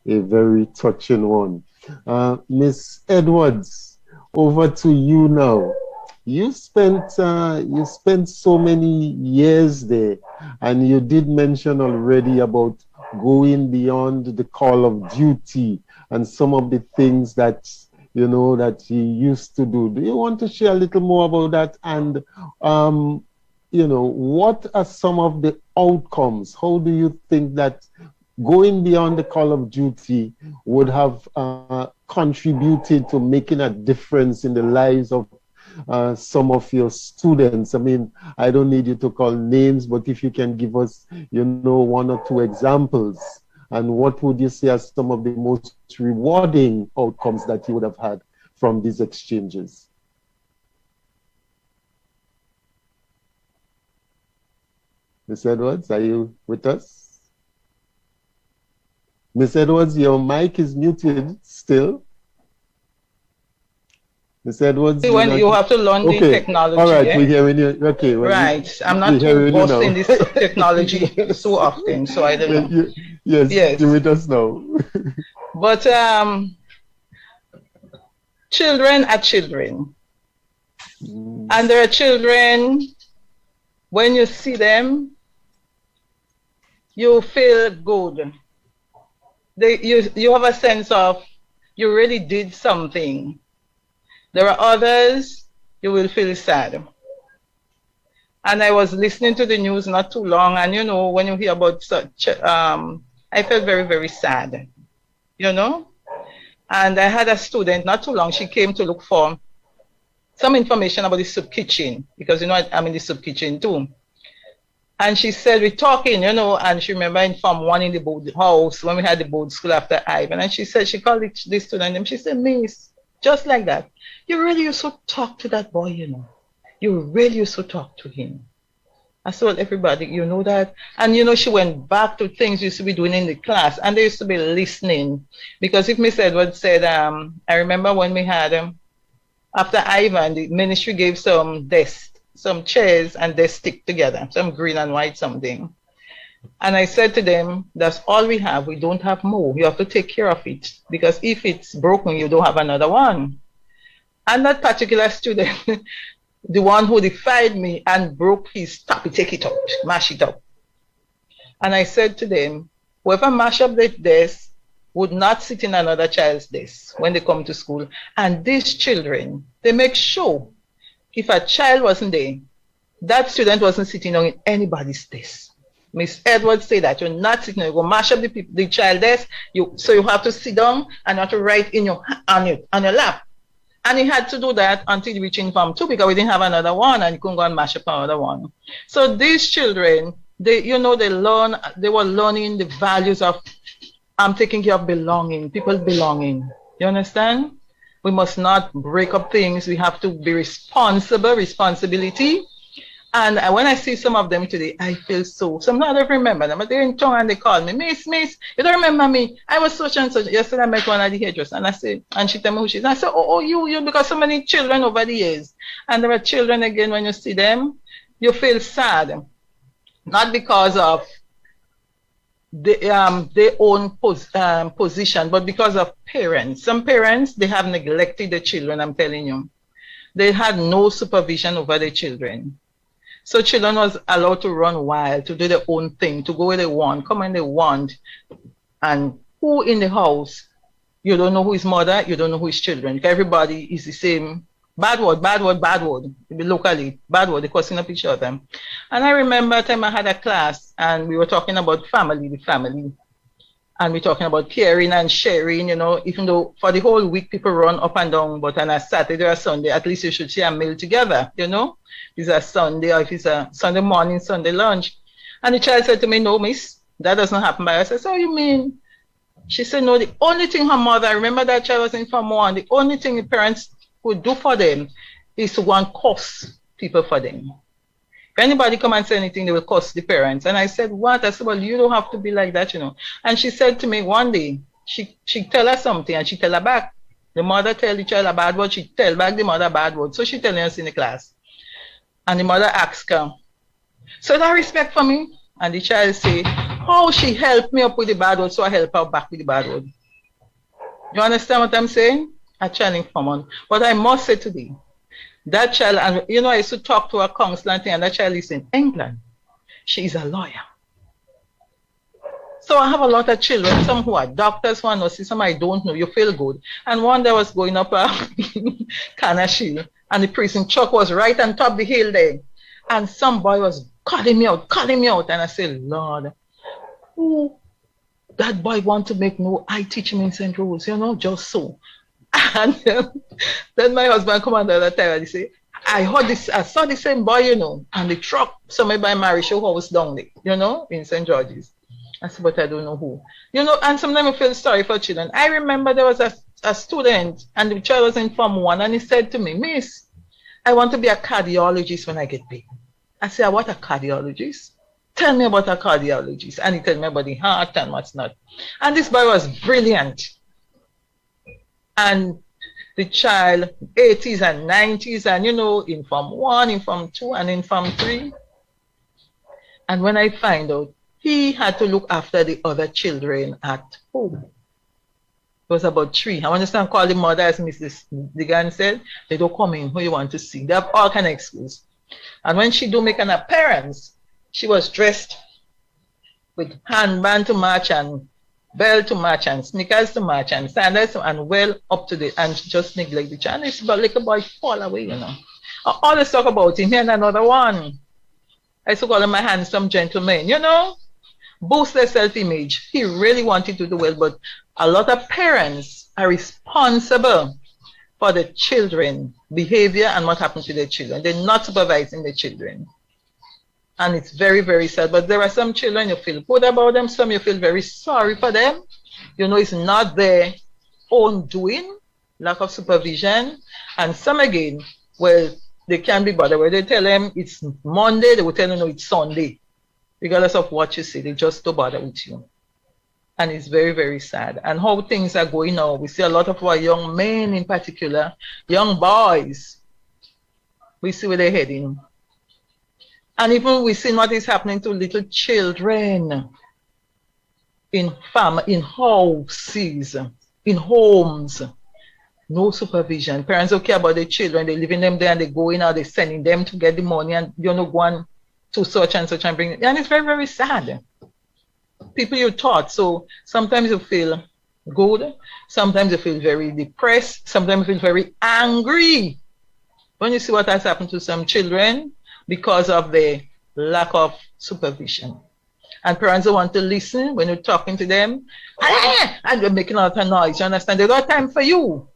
very touching one. Miss Edwards, over to you now. You spent so many years there, and you did mention already about going beyond the call of duty and some of the things that that you used to do. Do you want to share a little more about that? And what are some of the outcomes? How do you think that going beyond the call of duty would have contributed to making a difference in the lives of some of your students? I mean, I don't need you to call names, but if you can give us, 1 or 2 examples, and what would you say are some of the most rewarding outcomes that you would have had from these exchanges? Ms. Edwards, are you with us? Ms. Edwards, your mic is muted still. Ms. Edwards, when you have to learn the technology. All right, we're hearing you. Okay, right. I'm not versed in this technology so often, so I don't know. Yes, you're with us now. But children are children, and there are children. When you see them, you feel good. You have a sense of you really did something. There are others, you will feel sad. And I was listening to the news not too long, and when you hear about such, I felt very, very sad, And I had a student not too long, she came to look for some information about the soup kitchen, because I'm in the soup kitchen too. And she said, we're talking, and she remember in Form 1 in the board house, when we had the board school after Ivan, and she said, she called the student, and she said, Miss, just like that, you really used to talk to that boy, You really used to talk to him. I told everybody, that. And, she went back to things we used to be doing in the class, and they used to be listening. Because if Miss Edwards said, I remember when we had, after Ivan, the ministry gave some desks, some chairs, and they stick together, some green and white something. And I said to them, that's all we have. We don't have more. You have to take care of it. Because if it's broken, you don't have another one. And that particular student, the one who defied me and broke his top, he take it out, mash it up. And I said to them, whoever mash up the desk would not sit in another child's desk when they come to school. And these children, they make sure if a child wasn't there, that student wasn't sitting on anybody's desk. Miss Edwards said that you're not sitting, you go mash up the child desk, so you have to sit down and you have to write in on your lap. And he had to do that until he reached Form 2 because we didn't have another one and he couldn't go and mash up another one. So these children, they were learning the values of I'm taking care of belonging, people belonging. You understand? We must not break up things. We have to be responsibility. And when I see some of them today, I feel so. Some I don't remember them, but they're in tongue and they call me, Miss, you don't remember me? I was such and such. Yesterday I met one of the hairdressers and I said, and she told me who she is. I said, oh, you, because so many children over the years. And there are children again, when you see them, you feel sad. Not because of their own position, but because of parents. Some parents, they have neglected the children, I'm telling you. They had no supervision over their children. So children was allowed to run wild, to do their own thing, to go where they want, come when they want. And who in the house, you don't know who is mother, you don't know who is children. Everybody is the same. Bad word. Locally, bad word, they're cussing up each other. And I remember a time I had a class and we were talking about the family. And we're talking about caring and sharing, even though for the whole week people run up and down, but on a Saturday or Sunday, at least you should share a meal together, It's a Sunday, or if it's a Sunday morning, Sunday lunch. And the child said to me, no, miss, that doesn't happen by us. I said, oh, you mean? She said, no, the only thing her mother, I remember that child was in Form 1, the only thing the parents could do for them is to go and curse people for them. If anybody come and say anything, they will curse the parents. And I said, what? I said, well, you don't have to be like that, And she said to me one day, she tell her something and she tell her back. The mother tell the child a bad word, she tell back the mother a bad word. So she telling us in the class. And the mother asked her, so that respect for me? And the child say, oh, she helped me up with the bad word, so I help her back with the bad word. You understand what I'm saying? A child in common. But I must say today, that child, and I used to talk to a counselor and that child is in England. She is a lawyer. So I have a lot of children, some who are doctors, one nurses, some I don't know. You feel good. And one day I was going up Canashil, and the precinct truck was right on top of the hill there. And some boy was calling me out. And I said, Lord, who that boy want to make no, I teach him in St. Rose, just so. And then my husband come on the other time and he say, I saw the same boy, and the truck, somebody by Marisha house down there, in St. George's. I said, but I don't know who. And sometimes I feel sorry for children. I remember there was a student and the child was in Form 1 and he said to me, Miss, I want to be a cardiologist when I get big. I said, what a cardiologist? Tell me about a cardiologist. And he told me about the heart and what's not. And this boy was brilliant. And the child, 80s and 90s, and in Form 1, in Form 2, and in Form 3. And when I find out, he had to look after the other children at home. It was about 3. I understand, call the mother, as Mrs. DeGannes said, they don't come in, who you want to see. They have all kind of excuses. And when she do make an appearance, she was dressed with handband to match and belt to match and sneakers to match and sandals and well up to the, and just neglect the child. It's about like a boy fall away, I always talk about him. Here and another one. I used to call him a handsome gentleman, boost their self-image. He really wanted to do well, but a lot of parents are responsible for the children behavior and what happens to their children. They're not supervising the children. And it's very, very sad. But there are some children you feel good about them, some you feel very sorry for them. It's not their own doing, lack of supervision. And some again, well, they can be bothered. Where they tell them it's Monday, they will tell them no, it's Sunday. Regardless of what you say, they just don't bother with you. And it's very, very sad. And how things are going now, we see a lot of our young men in particular, young boys, we see where they're heading. And even we see what is happening to little children in houses, in homes. No supervision. Parents don't care about their children. They're leaving them there and they go in or they're sending them to get the money and you know go on to such and such and bring it. And it's very, very sad. People you taught. So sometimes you feel good. Sometimes you feel very depressed. Sometimes you feel very angry when you see what has happened to some children because of the lack of supervision. And parents don't want to listen when you're talking to them. And they're making a lot of noise. You understand? They don't have time for you.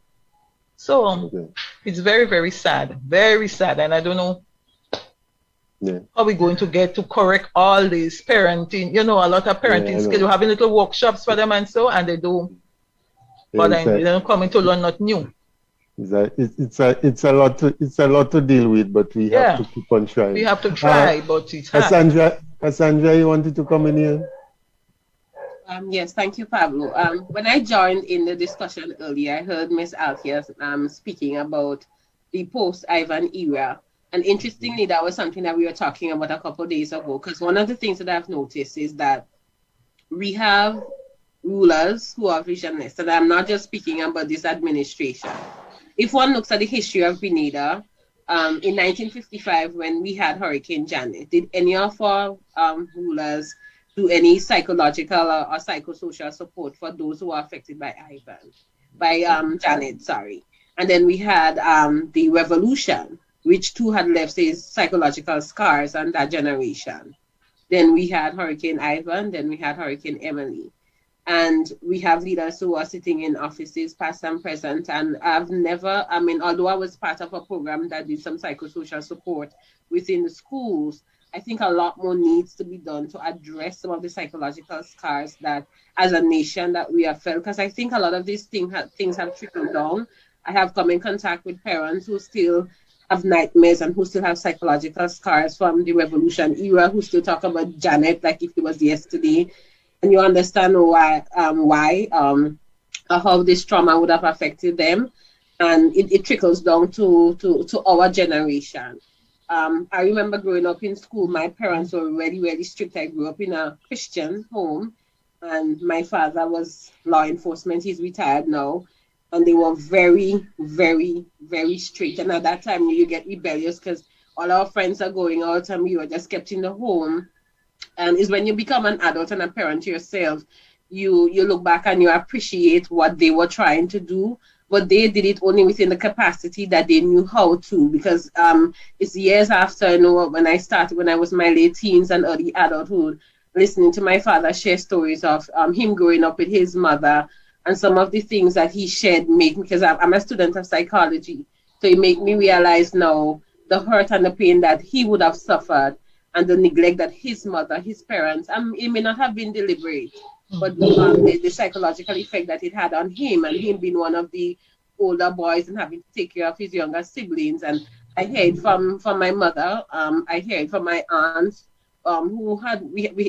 So it's very, very sad. Very sad. And I don't know how we're going to get to correct all this parenting. You know, a lot of parenting skills. You're having little workshops for them and so, and they do. But then they don't come in to learn nothing new. It's a lot to deal with, but we have to keep on trying. We have to try, but it's hard. Cassandra, you wanted to come in here? Yes, thank you, Pablo. When I joined in the discussion earlier, I heard Miss Althea speaking about the post-Ivan era. And interestingly, that was something that we were talking about a couple of days ago, because one of the things that I've noticed is that we have rulers who are visionists, and I'm not just speaking about this administration. If one looks at the history of Grenada, in 1955, when we had Hurricane Janet, did any of our rulers do any psychological or psychosocial support for those who are affected by Janet, sorry. And then we had the revolution, which too had left his psychological scars on that generation. Then we had Hurricane Ivan, then we had Hurricane Emily. And we have leaders who are sitting in offices, past and present, and I've never, although I was part of a program that did some psychosocial support within the schools, I think a lot more needs to be done to address some of the psychological scars that as a nation that we have felt, because I think a lot of these things have trickled down. I have come in contact with parents who still have nightmares and who still have psychological scars from the revolution era, who still talk about Janet like if it was yesterday. And you understand why how this trauma would have affected them. And it trickles down to our generation. I remember growing up in school, my parents were really, really strict. I grew up in a Christian home, and my father was law enforcement. He's retired now. And they were very, very, very strict. And at that time, you get rebellious because all our friends are going out and we were just kept in the home. And it's when you become an adult and a parent yourself, you look back and you appreciate what they were trying to do. But they did it only within the capacity that they knew how to, because it's years after, when I was in my late teens and early adulthood, listening to my father share stories of him growing up with his mother and some of the things that he shared because I'm a student of psychology. So it made me realize now the hurt and the pain that he would have suffered and the neglect that his mother, his parents, it may not have been deliberate, but the psychological effect that it had on him, and him being one of the older boys and having to take care of his younger siblings. And I hear it from my mother, I hear it from my aunts, who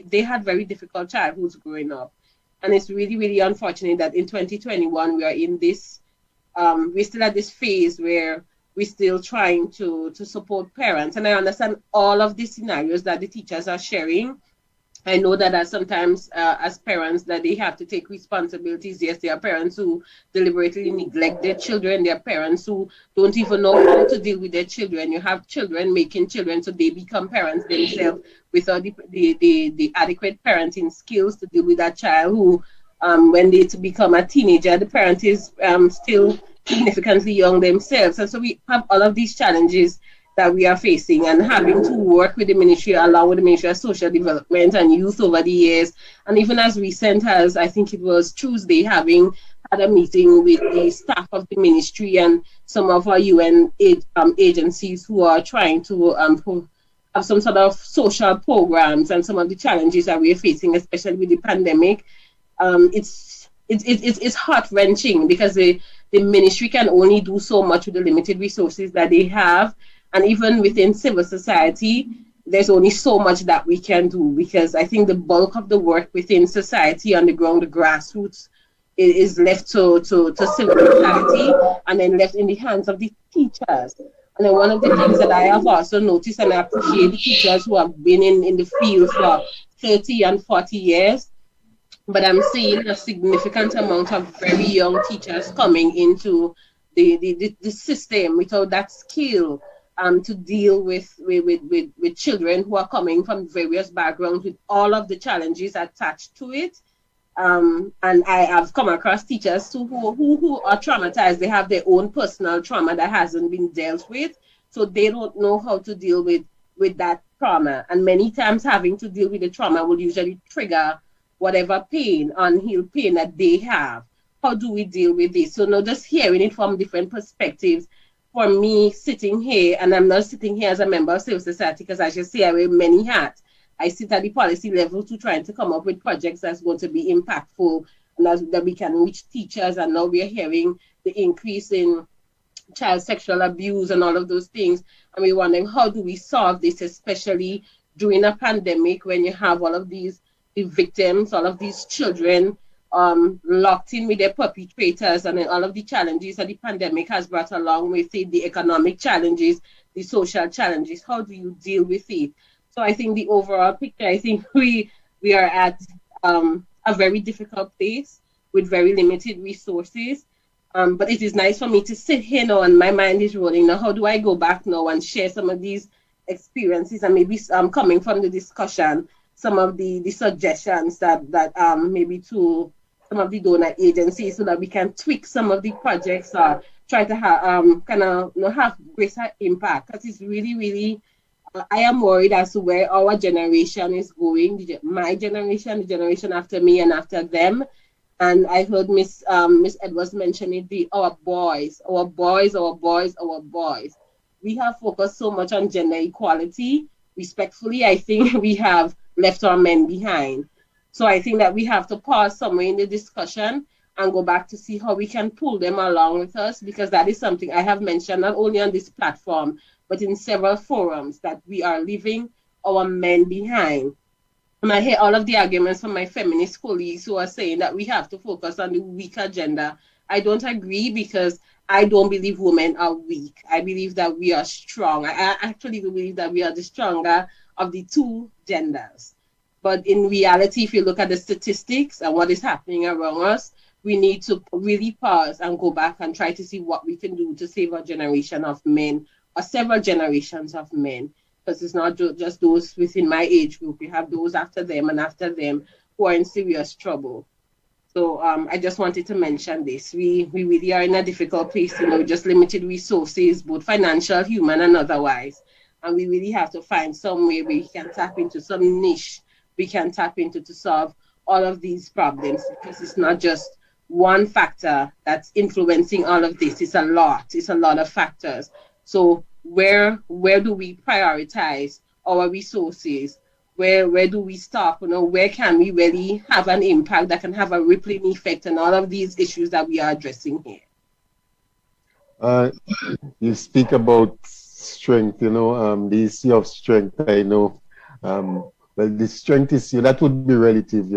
they had very difficult childhoods growing up. And it's really, really unfortunate that in 2021 we are in this, we're still at this phase where we're still trying to support parents. And I understand all of the scenarios that the teachers are sharing. I know that sometimes as parents that they have to take responsibilities. Yes, there are parents who deliberately neglect their children. There are parents who don't even know how to deal with their children. You have children making children so they become parents themselves without the adequate parenting skills to deal with that child who, when they become a teenager, the parent is still significantly young themselves. And so we have all of these challenges that we are facing, and having to work with the ministry, along with the Ministry of Social Development and Youth over the years. And even as recent as, I think it was Tuesday, having had a meeting with the staff of the ministry and some of our UN agencies who are trying to have some sort of social programs and some of the challenges that we are facing, especially with the pandemic. It's heart-wrenching because the ministry can only do so much with the limited resources that they have. And even within civil society, there's only so much that we can do, because I think the bulk of the work within society on the ground, the grassroots, is left to civil society and then left in the hands of the teachers. And then one of the things that I have also noticed, and I appreciate the teachers who have been in the field for 30 and 40 years, but I'm seeing a significant amount of very young teachers coming into the system without that skill to deal with children who are coming from various backgrounds with all of the challenges attached to it. And I have come across teachers who are traumatized. They have their own personal trauma that hasn't been dealt with, so they don't know how to deal with that trauma. And many times having to deal with the trauma will usually trigger whatever pain, unhealed pain that they have. How do we deal with this? So now just hearing it from different perspectives, for me sitting here, and I'm not sitting here as a member of civil society, because as you say, I wear many hats. I sit at the policy level to trying to come up with projects that's going to be impactful and that we can reach teachers. And now we're hearing the increase in child sexual abuse and all of those things. And we're wondering, how do we solve this, especially during a pandemic when you have all of the victims, all of these children locked in with their perpetrators, and then all of the challenges that the pandemic has brought along with it, the economic challenges, the social challenges. How do you deal with it? So I think the overall picture, I think we are at a very difficult place with very limited resources. But it is nice for me to sit here now and my mind is rolling. Now, how do I go back now and share some of these experiences and maybe coming from the discussion, some of the suggestions that maybe to some of the donor agencies, so that we can tweak some of the projects or try to have have greater impact. Because it's really, really, I am worried as to where our generation is going, my generation, the generation after me and after them. And I heard Miss Edwards mention it, our boys. We have focused so much on gender equality. Respectfully, I think we have left our men behind. So I think that we have to pause somewhere in the discussion and go back to see how we can pull them along with us, because that is something I have mentioned not only on this platform, but in several forums, that we are leaving our men behind. And I hear all of the arguments from my feminist colleagues who are saying that we have to focus on the weaker gender. I don't agree, because I don't believe women are weak. I believe that we are strong. I actually believe that we are the stronger of the two genders. But in reality, if you look at the statistics and what is happening around us, we need to really pause and go back and try to see what we can do to save a generation of men, or several generations of men. Because it's not just those within my age group. We have those after them and after them who are in serious trouble. So I just wanted to mention this. We really are in a difficult place, just limited resources, both financial, human, and otherwise. And we really have to find some way where we can tap into some niche we can tap into to solve all of these problems, because it's not just one factor that's influencing all of this. It's a lot of factors. So where do we prioritize our resources? Where do we stop? Where can we really have an impact that can have a rippling effect on all of these issues that we are addressing here? You speak about strength, the issue of strength, I know. Well, the strength issue, that would be relative,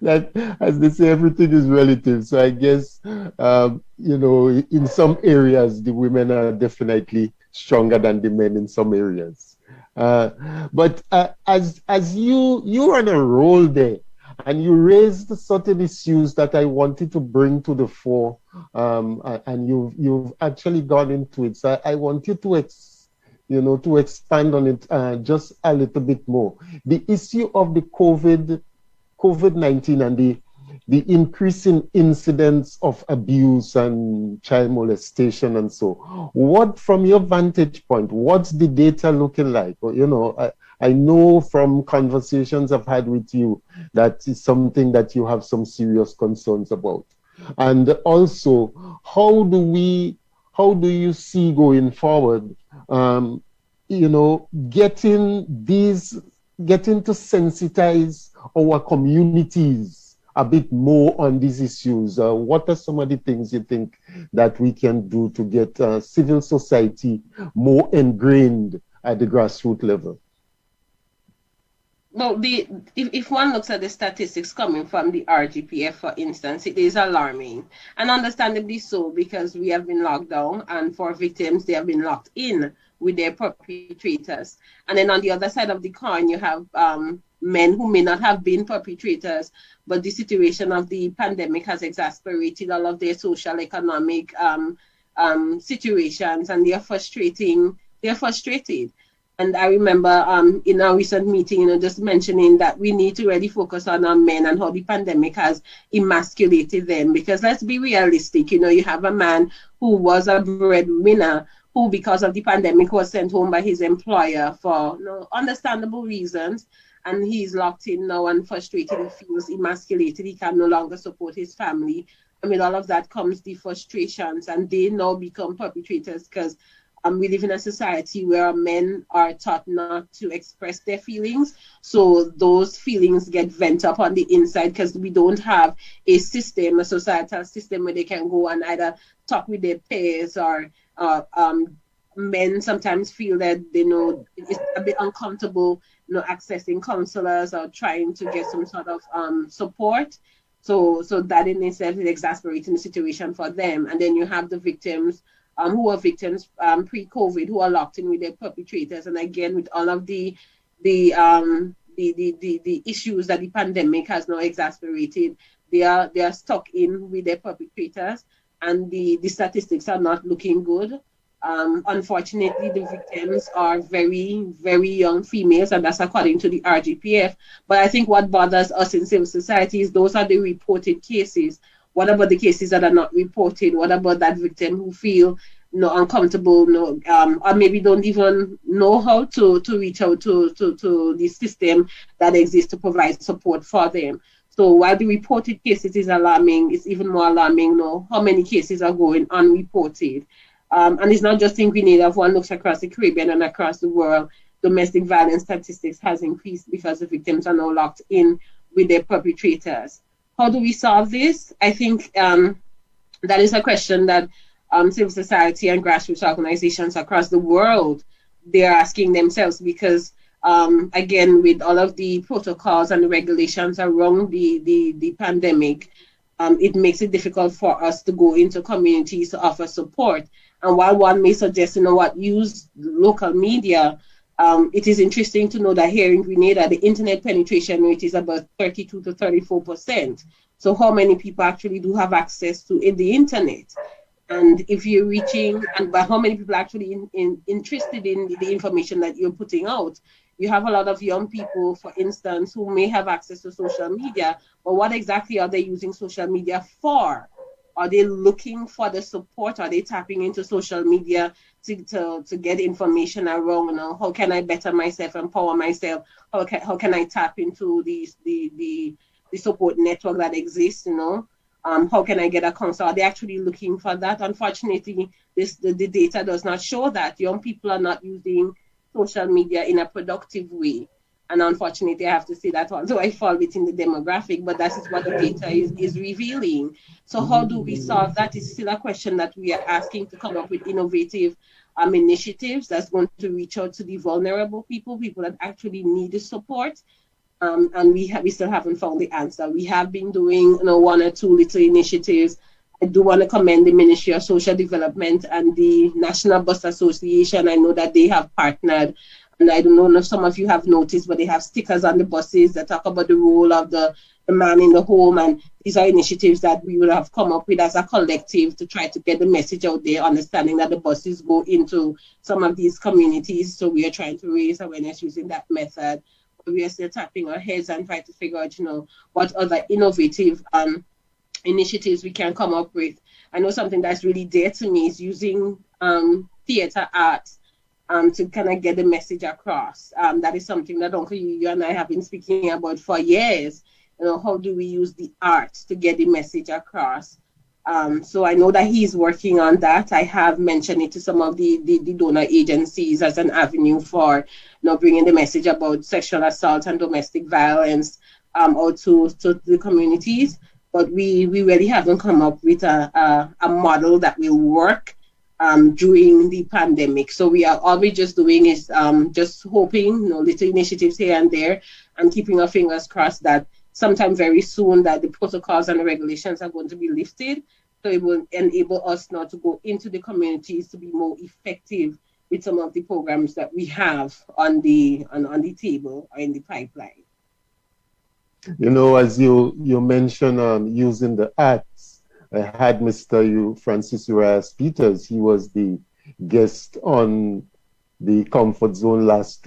that, as they say, everything is relative. So I guess, in some areas, the women are definitely stronger than the men in some areas. But as you are on a roll there, and you raised certain issues that I wanted to bring to the fore, and you've actually gone into it. So I want you to expand on it just a little bit more. The issue of the COVID-19 and the increasing incidence of abuse and child molestation and so. What, from your vantage point, what's the data looking like? I know from conversations I've had with you that is something that you have some serious concerns about. And also, how do you see going forward, getting to sensitize our communities a bit more on these issues? What are some of the things you think that we can do to get civil society more ingrained at the grassroots level? Well, if one looks at the statistics coming from the RGPF, for instance, it is alarming, and understandably so, because we have been locked down, and for victims, they have been locked in with their perpetrators. And then on the other side of the coin, you have men who may not have been perpetrators, but the situation of the pandemic has exacerbated all of their social, economic situations, and they're frustrated. And I remember in our recent meeting, just mentioning that we need to really focus on our men and how the pandemic has emasculated them. Because let's be realistic, you have a man who was a breadwinner who, because of the pandemic, was sent home by his employer for understandable reasons. And he's locked in now and frustrated. He feels emasculated. He can no longer support his family. And with all of that comes the frustrations. And they now become perpetrators because we live in a society where men are taught not to express their feelings. So those feelings get vented up on the inside because we don't have a system, a societal system where they can go and either talk with their peers, or men sometimes feel that it's a bit uncomfortable accessing counselors or trying to get some sort of support. So that in itself is exasperating the situation for them. And then you have the victims who were victims pre-COVID, who are locked in with their perpetrators. And again, with all of the issues that the pandemic has now exacerbated, they are stuck in with their perpetrators, and the statistics are not looking good. Unfortunately, the victims are very, very young females, and that's according to the RGPF. But I think what bothers us in civil society is those are the reported cases. What about the cases that are not reported? What about that victim who feel uncomfortable, or maybe don't even know how to reach out to the system that exists to provide support for them? So while the reported cases is alarming, it's even more alarming how many cases are going unreported. And it's not just in Grenada. If one looks across the Caribbean and across the world, domestic violence statistics has increased because the victims are now locked in with their perpetrators. How do we solve this? I think that is a question that civil society and grassroots organizations across the world, they're asking themselves, because again, with all of the protocols and the regulations around the pandemic, it makes it difficult for us to go into communities to offer support. And while one may suggest, use local media, it is interesting to know that here in Grenada, the internet penetration rate is about 32 to 34%. So how many people actually do have access to the internet? And if you're reaching, but how many people are actually interested in the information that you're putting out? You have a lot of young people, for instance, who may have access to social media, but what exactly are they using social media for? Are they looking for the support? Are they tapping into social media to get information around, how can I better myself, empower myself? How can I tap into the support network that exists, how can I get a counsel? Are they actually looking for that? Unfortunately, the data does not show that. Young people are not using social media in a productive way. And unfortunately, I have to say that, although I fall within the demographic, but that is what the data is revealing. So how do we solve that? Is still a question that we are asking, to come up with innovative initiatives that's going to reach out to the vulnerable people that actually need the support. And we still haven't found the answer. We have been doing one or two little initiatives. I do want to commend the Ministry of Social Development and the National Bus Association. I know that they have partnered. And I don't know if some of you have noticed, but they have stickers on the buses that talk about the role of the man in the home. And these are initiatives that we would have come up with as a collective to try to get the message out there, understanding that the buses go into some of these communities. So we are trying to raise awareness using that method. But we are still tapping our heads and trying to figure out, what other innovative initiatives we can come up with. I know something that's really dear to me is using theater arts to kind of get the message across. That is something that Uncle you and I have been speaking about for years. How do we use the art to get the message across? So I know that he's working on that. I have mentioned it to some of the donor agencies as an avenue for bringing the message about sexual assault and domestic violence out to the communities. But we really haven't come up with a model that will work. during the pandemic. So we are all we just doing is just hoping, little initiatives here and there, and keeping our fingers crossed that sometime very soon that the protocols and the regulations are going to be lifted. So it will enable us now to go into the communities to be more effective with some of the programs that we have on the table or in the pipeline. As you mentioned using the arts, I had Mr. Francis Urias Peters. He was the guest on the Comfort Zone last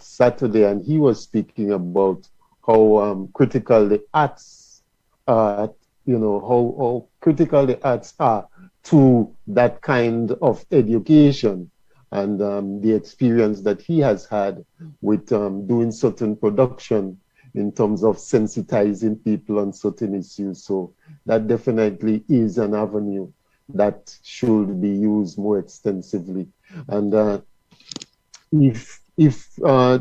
Saturday, and he was speaking about how critical the arts are, how critical the arts are to that kind of education, and the experience that he has had with doing certain production in terms of sensitizing people on certain issues. So that definitely is an avenue that should be used more extensively. And if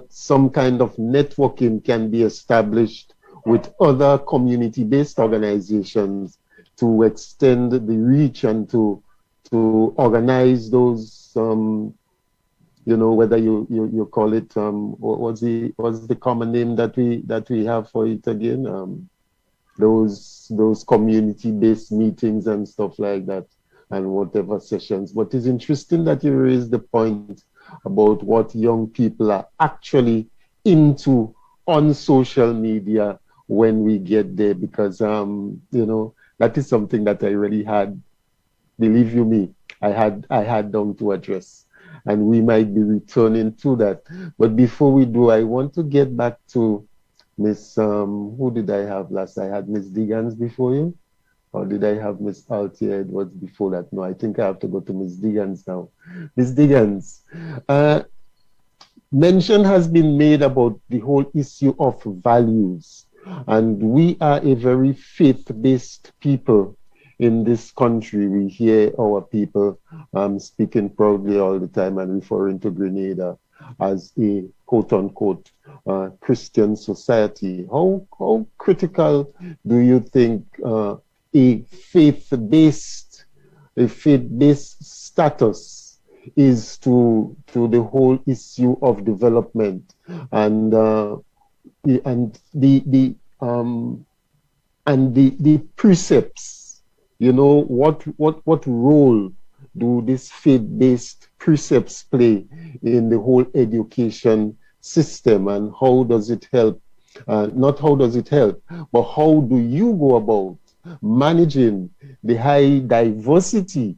some kind of networking can be established with other community-based organizations to extend the reach and to organize those, whether you call it, what's the common name that we have for it again? Those community-based meetings and stuff like that, and whatever sessions. But it's interesting that you raised the point about what young people are actually into on social media when we get there, because that is something that I really had, believe you me, I had down to address, and we might be returning to that. But before we do, I want to get back to Miss who did I have last? I had Miss DeGannes before you, or did I have Miss Althea Edwards before that? No, I think I have to go to Miss DeGannes now. Miss DeGannes, mention has been made about the whole issue of values, and we are a very faith-based people in this country. We hear our people speaking proudly all the time and referring to Grenada as a quote-unquote Christian society. How critical do you think a faith-based status is to the whole issue of development and the precepts? What role do these faith-based precepts play in the whole education system, and how does it help? Not how does it help, but how do you go about managing the high diversity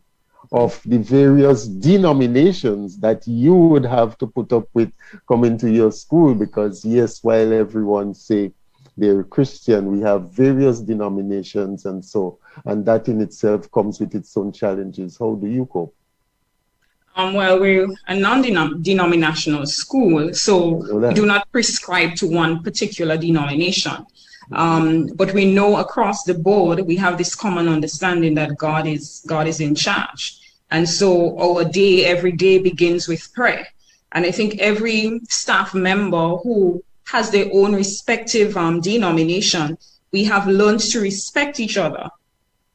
of the various denominations that you would have to put up with coming to your school? Because yes, while everyone say they're Christian, we have various denominations, and that in itself comes with its own challenges. How do you cope? Well, we're a non-denominational school, so we do not prescribe to one particular denomination. But we know across the board, we have this common understanding that God is in charge. And so our every day begins with prayer. And I think every staff member who has their own respective denomination, we have learned to respect each other.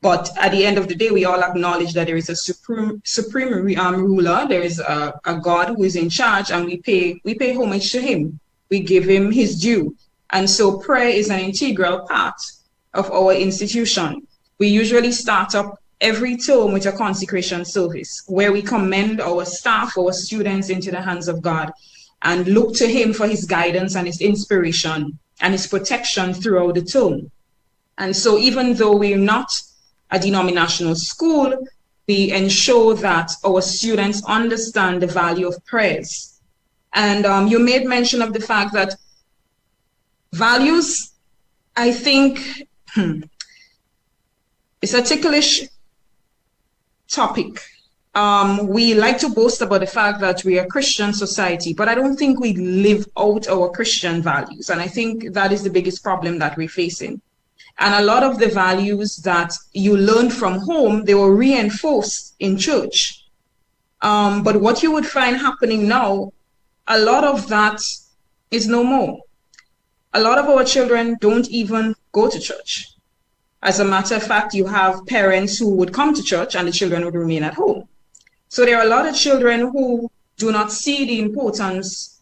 But at the end of the day, we all acknowledge that there is a supreme ruler. There is a God who is in charge, and we pay homage to him. We give him his due. And so prayer is an integral part of our institution. We usually start up every term with a consecration service where we commend our staff, our students into the hands of God and look to him for his guidance and his inspiration and his protection throughout the term. And so even though we're not a denominational school, we ensure that our students understand the value of prayers. And you made mention of the fact that values, I think, it's a ticklish topic. We like to boast about the fact that we are a Christian society, but I don't think we live out our Christian values. And I think that is the biggest problem that we're facing. And a lot of the values that you learned from home, they were reinforced in church. But what you would find happening now, a lot of that is no more. A lot of our children don't even go to church. As a matter of fact, you have parents who would come to church and the children would remain at home. So there are a lot of children who do not see the importance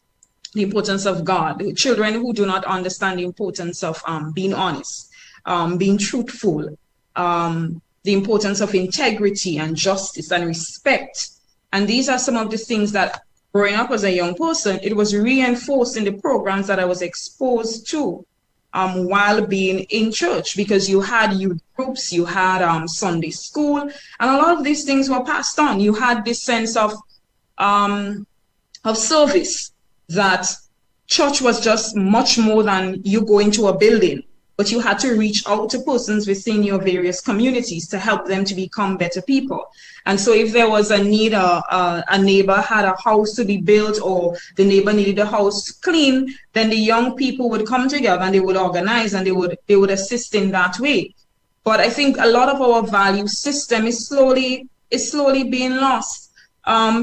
of God, children who do not understand the importance of being honest, being truthful, the importance of integrity and justice and respect. And these are some of the things that growing up as a young person, it was reinforced in the programs that I was exposed to while being in church, because you had youth groups, you had Sunday school, and a lot of these things were passed on. You had this sense of service, that church was just much more than you going to a building, but you had to reach out to persons within your various communities to help them to become better people. And so if there was a need, a neighbor had a house to be built, or the neighbor needed a house clean, then the young people would come together and they would organize and they would assist in that way. But I think a lot of our value system is slowly being lost.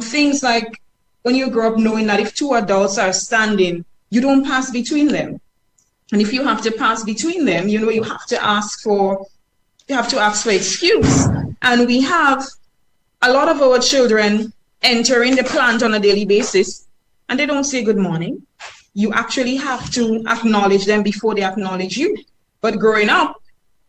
Things like when you grow up knowing that if two adults are standing, you don't pass between them. And if you have to pass between them, you know, you have to ask for excuse. And we have a lot of our children entering the plant on a daily basis and they don't say good morning. You actually have to acknowledge them before they acknowledge you. But growing up,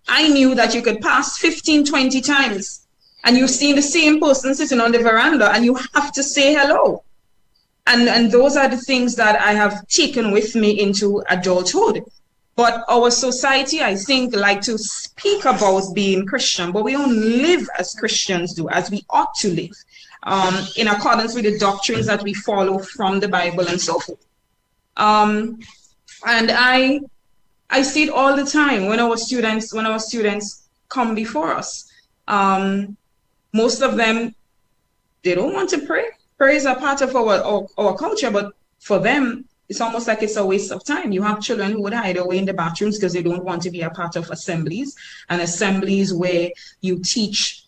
I knew that you could pass 15, 20 times and you've seen the same person sitting on the veranda and you have to say hello. And those are the things that I have taken with me into adulthood. But our society, I think, like to speak about being Christian, but we don't live as Christians do, as we ought to live, in accordance with the doctrines that we follow from the Bible and so forth. And I see it all the time when our students come before us. Most of them, they don't want to pray. Prayer is a part of our culture, but for them, it's almost like it's a waste of time. You have children who would hide away in the bathrooms because they don't want to be a part of assemblies, and assemblies where you teach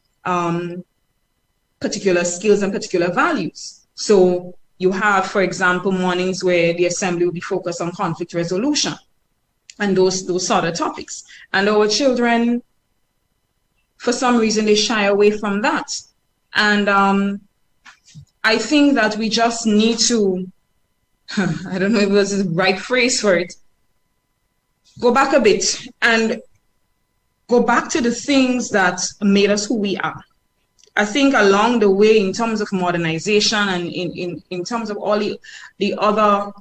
particular skills and particular values. So you have, for example, mornings where the assembly will be focused on conflict resolution and those sort of topics. And our children, for some reason, they shy away from that. And I think that we just need to, I don't know if this is the right phrase for it, go back a bit and go back to the things that made us who we are. I think along the way, in terms of modernization and in terms of all the other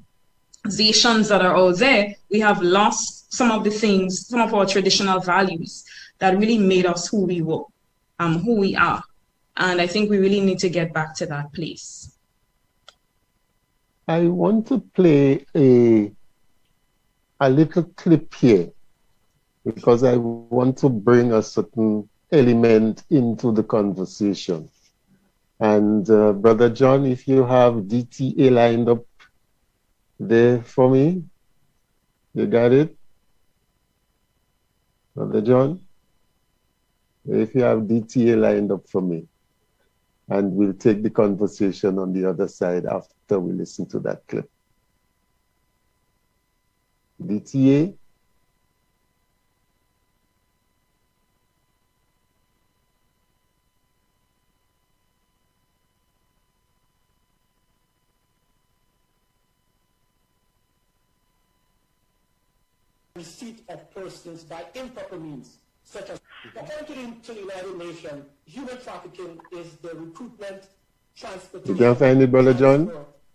nations that are out there, we have lost some of the things, some of our traditional values that really made us who we were, who we are. And I think we really need to get back to that place. I want to play a little clip here because I want to bring a certain element into the conversation. And Brother John, if you have DTA lined up there for me, you got it? Brother John, if you have DTA lined up for me. And we'll take the conversation on the other side after we listen to that clip. DTA? Receipt of persons by improper means, such as, according to the United Nations, human trafficking is the recruitment, transportation, you can find it, Brother John?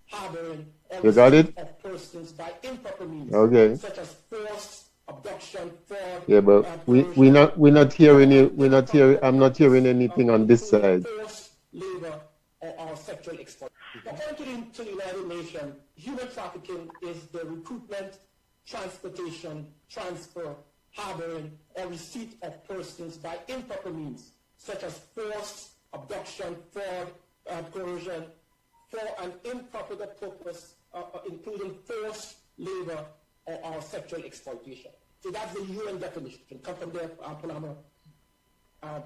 Harboring, you got it? Of persons by improper means, okay. Such as force, abduction, fraud. Yeah, but we're not hearing it. I'm not hearing anything on this side. Force, labor, or sexual exploitation. According to the United Nations, human trafficking is the recruitment, transportation, transfer, harboring, or receipt of persons by improper means, such as force, abduction, fraud, coercion, for an improper purpose, including force, labor, or sexual exploitation. So that's the UN definition. Come from the Panama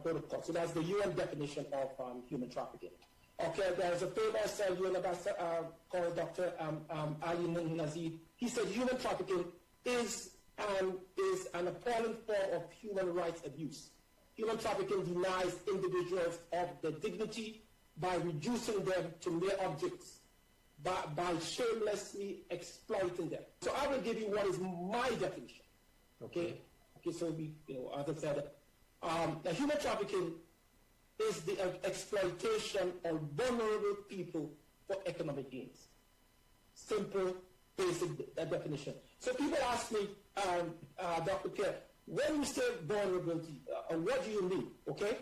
Protocol. So that's the UN definition of human trafficking. Okay, there's a famous UN ambassador called Dr. Ali Nazir. He said human trafficking is and is an appalling form of human rights abuse. Human trafficking denies individuals of their dignity by reducing them to mere objects, by shamelessly exploiting them. So I will give you what is my definition. Okay, so we, as I said, the human trafficking is the exploitation of vulnerable people for economic gains. Simple, basic definition. So people ask me, Dr. Pierre, when you say vulnerability, what do you mean? Okay,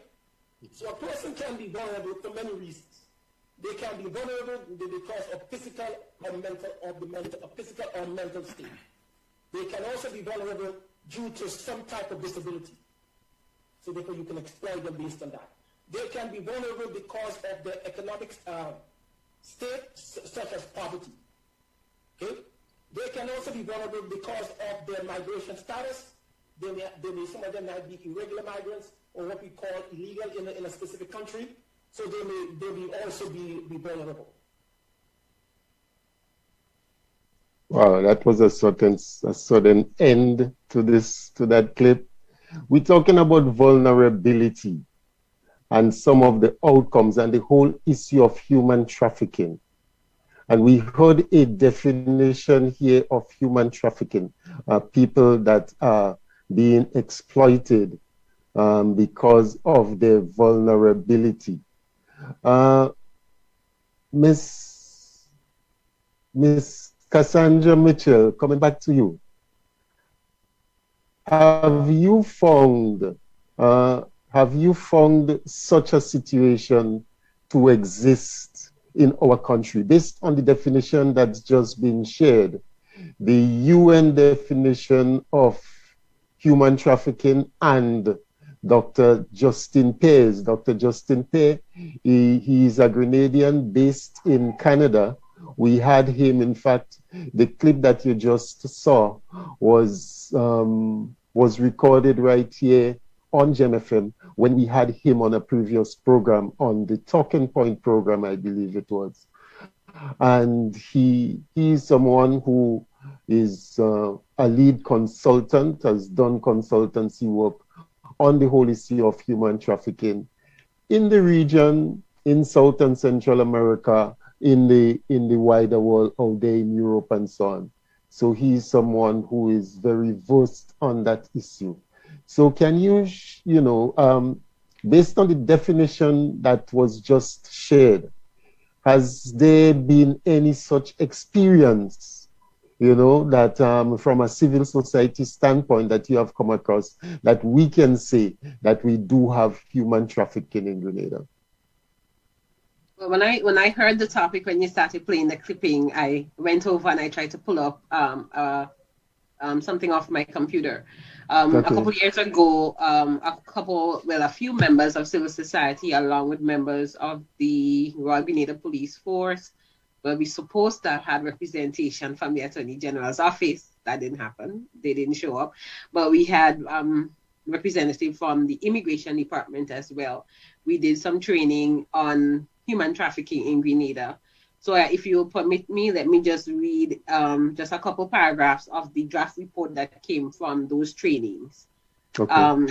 so a person can be vulnerable for many reasons. They can be vulnerable because of physical or mental state. They can also be vulnerable due to some type of disability. So therefore you can exploit them based on that. They can be vulnerable because of their economic state, such as poverty. Okay? They can also be vulnerable because of their migration status. Some of them might be irregular migrants or what we call illegal in a specific country. So they may also be vulnerable. Wow, that was a sudden end to that clip. We're talking about vulnerability and some of the outcomes and the whole issue of human trafficking. And we heard a definition here of human trafficking, people that are being exploited because of their vulnerability. Miss Kassandra Mitchell, coming back to you. Have you found such a situation to exist in our country based on the definition that's just been shared? The UN definition of human trafficking and Dr. Justin Pear's. Dr. Justin Pear, he is a Grenadian based in Canada. We had him, in fact, the clip that you just saw was recorded right here on Gem FM when we had him on a previous program, on the Talking Point program, I believe it was. And he is someone who is a lead consultant, has done consultancy work on the whole issue of human trafficking in the region, in South and Central America, in the wider world out there in Europe and so on. So he's someone who is very versed on that issue. So can you, based on the definition that was just shared, has there been any such experience, that from a civil society standpoint that you have come across, that we can say that we do have human trafficking in Grenada? Well, when I heard the topic, when you started playing the clipping, I went over and I tried to pull up something off my computer. Okay. A couple of years ago, a few members of civil society, along with members of the Royal Grenada Police Force, where we supposed to have had representation from the Attorney General's office. That didn't happen. They didn't show up. But we had representative from the Immigration Department as well. We did some training on human trafficking in Grenada. So if you permit me, let me just read just a couple paragraphs of the draft report that came from those trainings. Okay.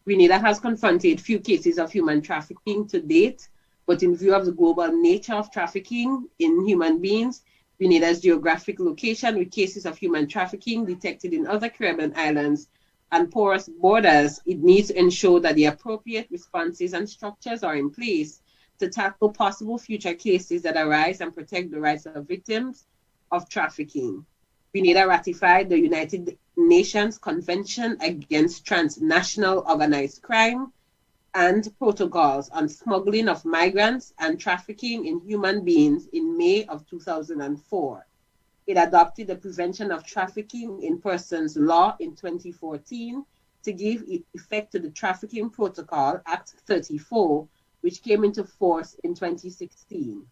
Grenada has confronted few cases of human trafficking to date, but in view of the global nature of trafficking in human beings, Grenada's geographic location with cases of human trafficking detected in other Caribbean islands and porous borders, it needs to ensure that the appropriate responses and structures are in place to tackle possible future cases that arise and protect the rights of victims of trafficking. Grenada ratified the United Nations Convention Against Transnational Organized Crime and protocols on smuggling of migrants and trafficking in human beings in May of 2004. It adopted the Prevention of Trafficking in Persons Law in 2014 to give effect to the Trafficking Protocol, Act 34, which came into force in 2016.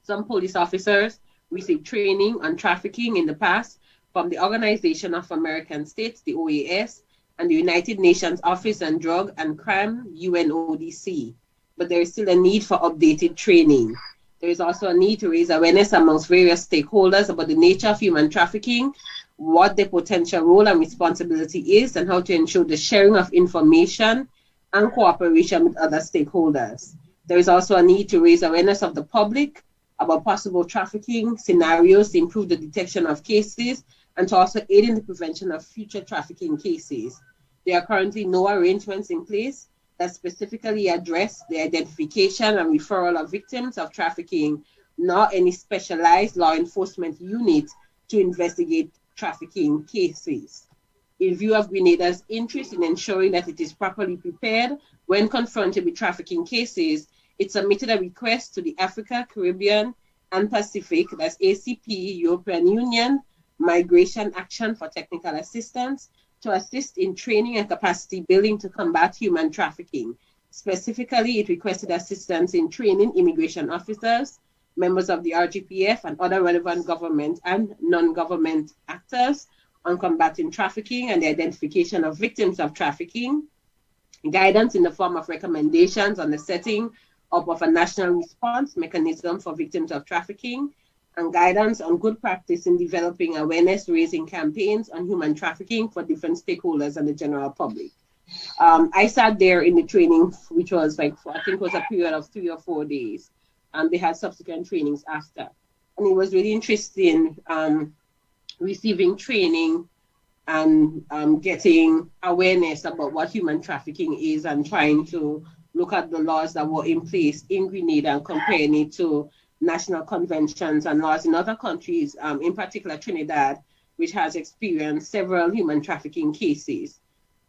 Some police officers received training on trafficking in the past from the Organization of American States, the OAS, and the United Nations Office on Drug and Crime, UNODC. But there is still a need for updated training. There is also a need to raise awareness amongst various stakeholders about the nature of human trafficking, what their potential role and responsibility is, and how to ensure the sharing of information and cooperation with other stakeholders. There is also a need to raise awareness of the public about possible trafficking scenarios to improve the detection of cases and to also aid in the prevention of future trafficking cases. There are currently no arrangements in place that specifically address the identification and referral of victims of trafficking, nor any specialized law enforcement unit to investigate trafficking cases. In view of Grenada's interest in ensuring that it is properly prepared when confronted with trafficking cases, it submitted a request to the Africa, Caribbean, and Pacific, that's ACP, European Union, Migration Action for Technical Assistance, to assist in training and capacity building to combat human trafficking. Specifically, it requested assistance in training immigration officers, members of the RGPF, and other relevant government and non-government actors on combating trafficking and the identification of victims of trafficking, guidance in the form of recommendations on the setting up of a national response mechanism for victims of trafficking, and guidance on good practice in developing awareness-raising campaigns on human trafficking for different stakeholders and the general public. I sat there in the training, which was like, I think it was a period of 3 or 4 days. They had subsequent trainings after. And it was really interesting receiving training and getting awareness about what human trafficking is and trying to look at the laws that were in place in Grenada and comparing it to national conventions and laws in other countries, in particular Trinidad, which has experienced several human trafficking cases.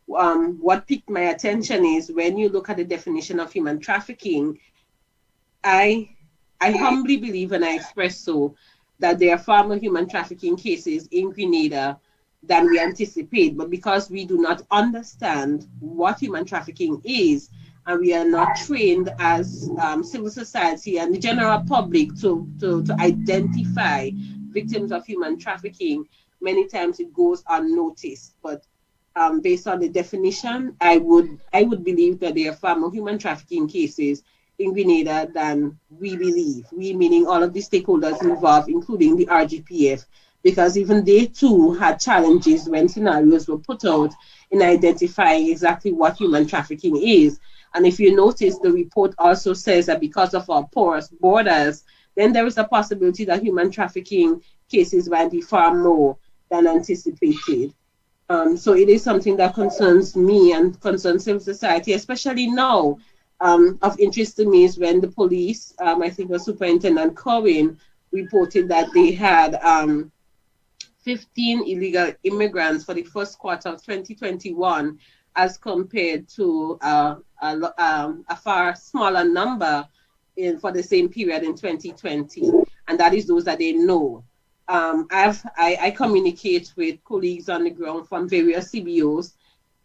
What piqued my attention is when you look at the definition of human trafficking, I humbly believe, and I express so, that there are far more human trafficking cases in Grenada than we anticipate. But because we do not understand what human trafficking is, and we are not trained as civil society and the general public to identify victims of human trafficking, many times it goes unnoticed. But based on the definition, I would believe that there are far more human trafficking cases in Grenada than we believe. We meaning all of the stakeholders involved, including the RGPF, because even they too had challenges when scenarios were put out in identifying exactly what human trafficking is. And if you notice, the report also says that because of our porous borders, then there is a possibility that human trafficking cases might be far more than anticipated. So it is something that concerns me and concerns civil society, especially now. Of interest to me is when the police, I think it was Superintendent Cohen, reported that they had 15 illegal immigrants for the first quarter of 2021, as compared to a far smaller number for the same period in 2020, and that is those that they know. I communicate with colleagues on the ground from various CBOs,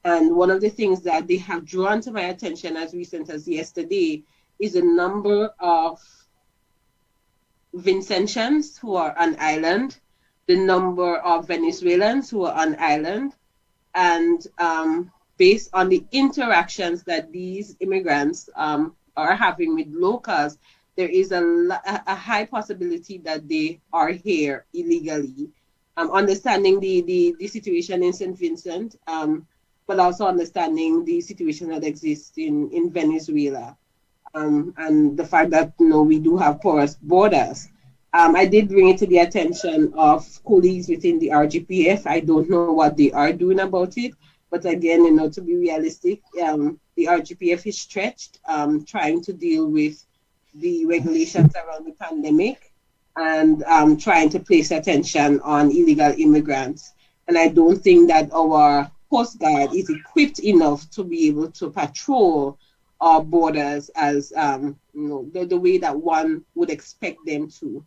and one of the things that they have drawn to my attention as recent as yesterday is a number of Vincentians who are on island, the number of Venezuelans who are on island, and based on the interactions that these immigrants are having with locals, there is a high possibility that they are here illegally. Understanding the situation in St. Vincent, but also understanding the situation that exists in Venezuela, and the fact that we do have porous borders. I did bring it to the attention of colleagues within the RGPF. I don't know what they are doing about it, but again, to be realistic, the RGPF is stretched, trying to deal with the regulations around the pandemic and trying to place attention on illegal immigrants. And I don't think that our Coast Guard is equipped enough to be able to patrol our borders as the way that one would expect them to.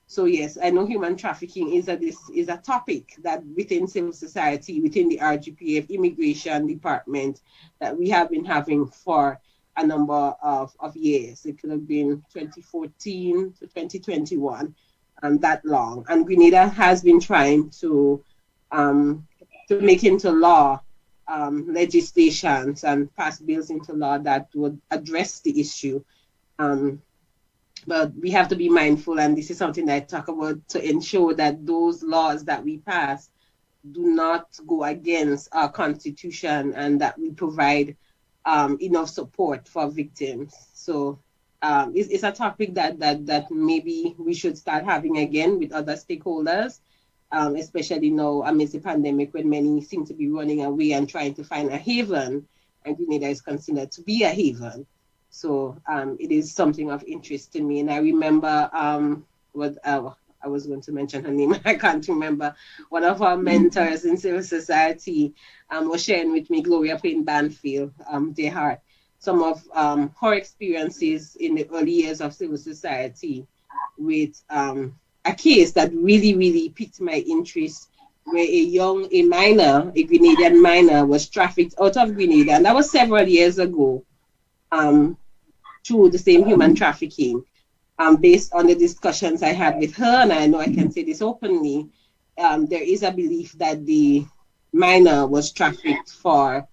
So yes, I know human trafficking is a topic that within civil society, within the RGPF Immigration Department, that we have been having for a number of years. It could have been 2014 to 2021, that long. And Grenada has been trying to make into law legislations and pass bills into law that would address the issue. But we have to be mindful, and this is something that I talk about, to ensure that those laws that we pass do not go against our constitution and that we provide enough support for victims. So it's a topic that maybe we should start having again with other stakeholders, especially now amidst the pandemic when many seem to be running away and trying to find a haven, and Grenada is considered to be a haven. So it is something of interest to me. And I remember what I was going to mention her name, I can't remember. One of our mentors in civil society was sharing with me, Gloria Payne Banfield, dear heart, some of her experiences in the early years of civil society with a case that really, really piqued my interest, where a minor, a Grenadian minor, was trafficked out of Grenada, and that was several years ago, through the same human trafficking. Based on the discussions I had with her, and I know I can say this openly, there is a belief that the minor was trafficked for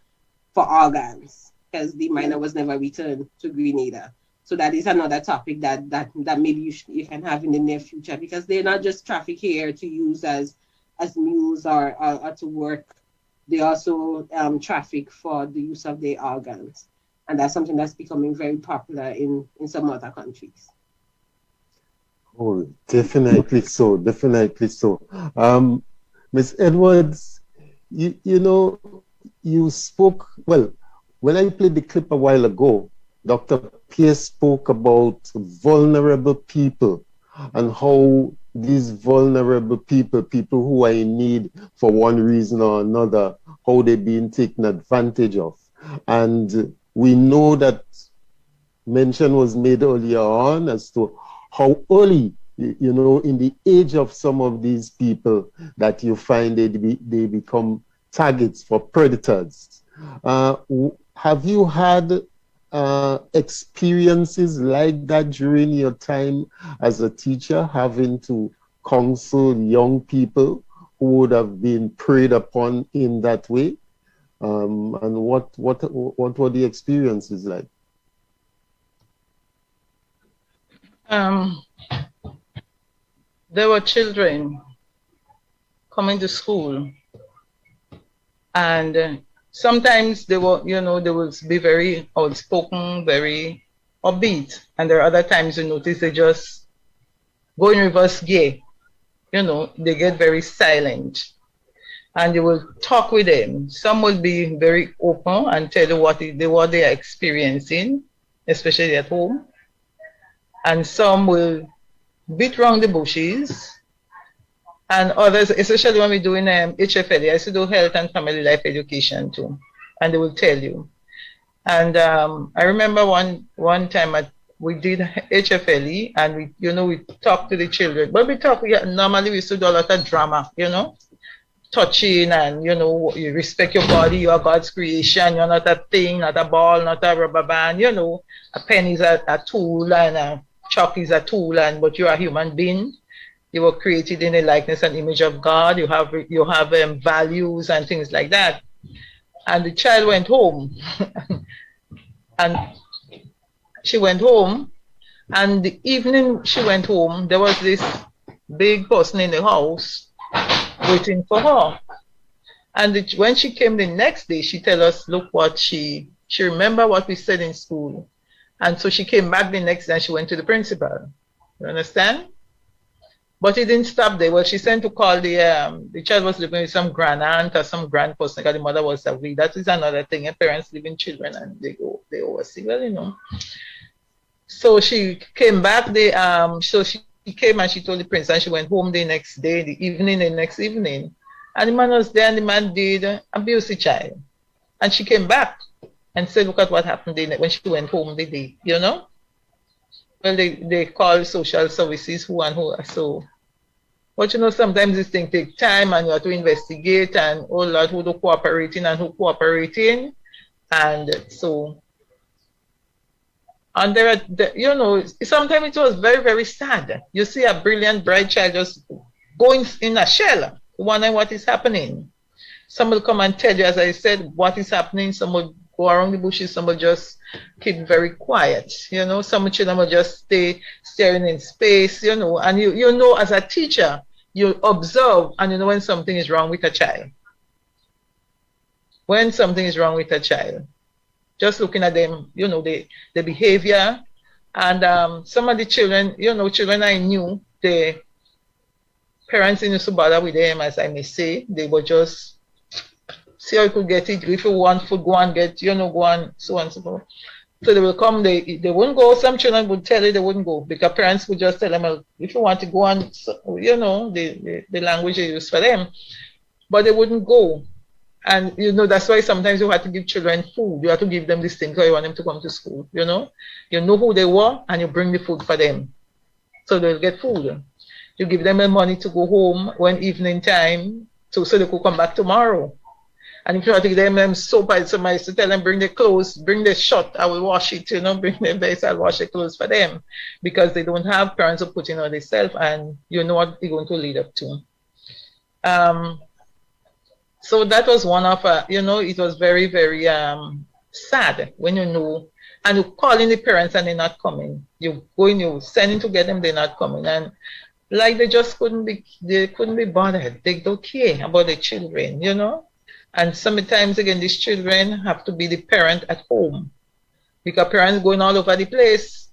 organs, because the minor was never returned to Grenada. So that is another topic that maybe you can have in the near future, because they're not just trafficked here to use as mules or to work. They also traffic for the use of their organs. And that's something that's becoming very popular in some other countries. Oh, definitely so, definitely so. Ms. Edwards, you know, you spoke, well, when I played the clip a while ago, Dr. Pierce spoke about vulnerable people and how these vulnerable people who are in need for one reason or another, how they're being taken advantage of. And we know that mention was made earlier on as to how early, you know, in the age of some of these people that you find they become targets for predators. Have you had experiences like that during your time as a teacher, having to counsel young people who would have been preyed upon in that way? And what were the experiences like? There were children coming to school, and sometimes they were, you know, they will be very outspoken, very upbeat, and there are other times you notice they just go in reverse gear. You know, they get very silent, and you will talk with them. Some will be very open and tell you what they are experiencing, especially at home, and some will beat around the bushes, and others, especially when we're doing HFLE, I used to do health and family life education too, and they will tell you. And I remember one time we did HFLE, and we talked to the children. But normally we used to do a lot of drama, you know, touching, and you respect your body, you are God's creation, you're not a thing, not a ball, not a rubber band, a pen is a tool, and a chalk is a tool, but you're a human being. You were created in the likeness and image of God. You have values and things like that. And the child went home, and she went home, and the evening she went home, there was this big person in the house waiting for her. And when she came the next day, she tell us, look what she remember what we said in school. And so she came back the next day and she went to the principal. You understand? But it didn't stop there. Well, she sent to call the child was living with some grand aunt or some grand person because the mother was away. That is another thing. And parents leaving children and they oversee. Well, So she came back. So she came and she told the prince, and she went home the next day, the next evening. And the man was there, and the man did abuse the child. And she came back and said, look at what happened when she went home the day, Well, they call social services who and who. So, but sometimes these things take time, and you have to investigate, and oh Lord, who do cooperating and who cooperating, and so. And sometimes it was very, very sad. You see a brilliant, bright child just going in a shell, wondering what is happening. Some will come and tell you, as I said, what is happening. Some will go around the bushes. Some will just keep very quiet. Some children will just stay staring in space. And as a teacher, you observe and you know when something is wrong with a child. When something is wrong with a child, just looking at them, you know, the behavior. And some of the children, you know, children I knew, the parents didn't used to bother with them, as I may say. They would just see how you could get it. If you want food, go and get, you know, go and so on and so forth. So they will come, they wouldn't go. Some children would tell you they wouldn't go because parents would just tell them, well, if you want to go and, you know, the language they use for them, but they wouldn't go. And, you know, that's why sometimes you have to give children food. You have to give them this thing because you want them to come to school, you know. You know who they were and you bring the food for them. So they'll get food. You give them the money to go home when evening time so they could come back tomorrow. And if you want to give them soap, somebody used to tell them, bring the clothes, bring the shirt, I will wash it, you know, bring the vest, I'll wash the clothes for them. Because they don't have parents who put in on themselves and you know what they're going to lead up to. So that was one of, you know, it was very, very sad when you know, and you calling the parents and they're not coming. You going, you sending to get them, they're not coming. And like they just couldn't be bothered. They don't care about the children, you know. And sometimes again, these children have to be the parent at home because parents going all over the place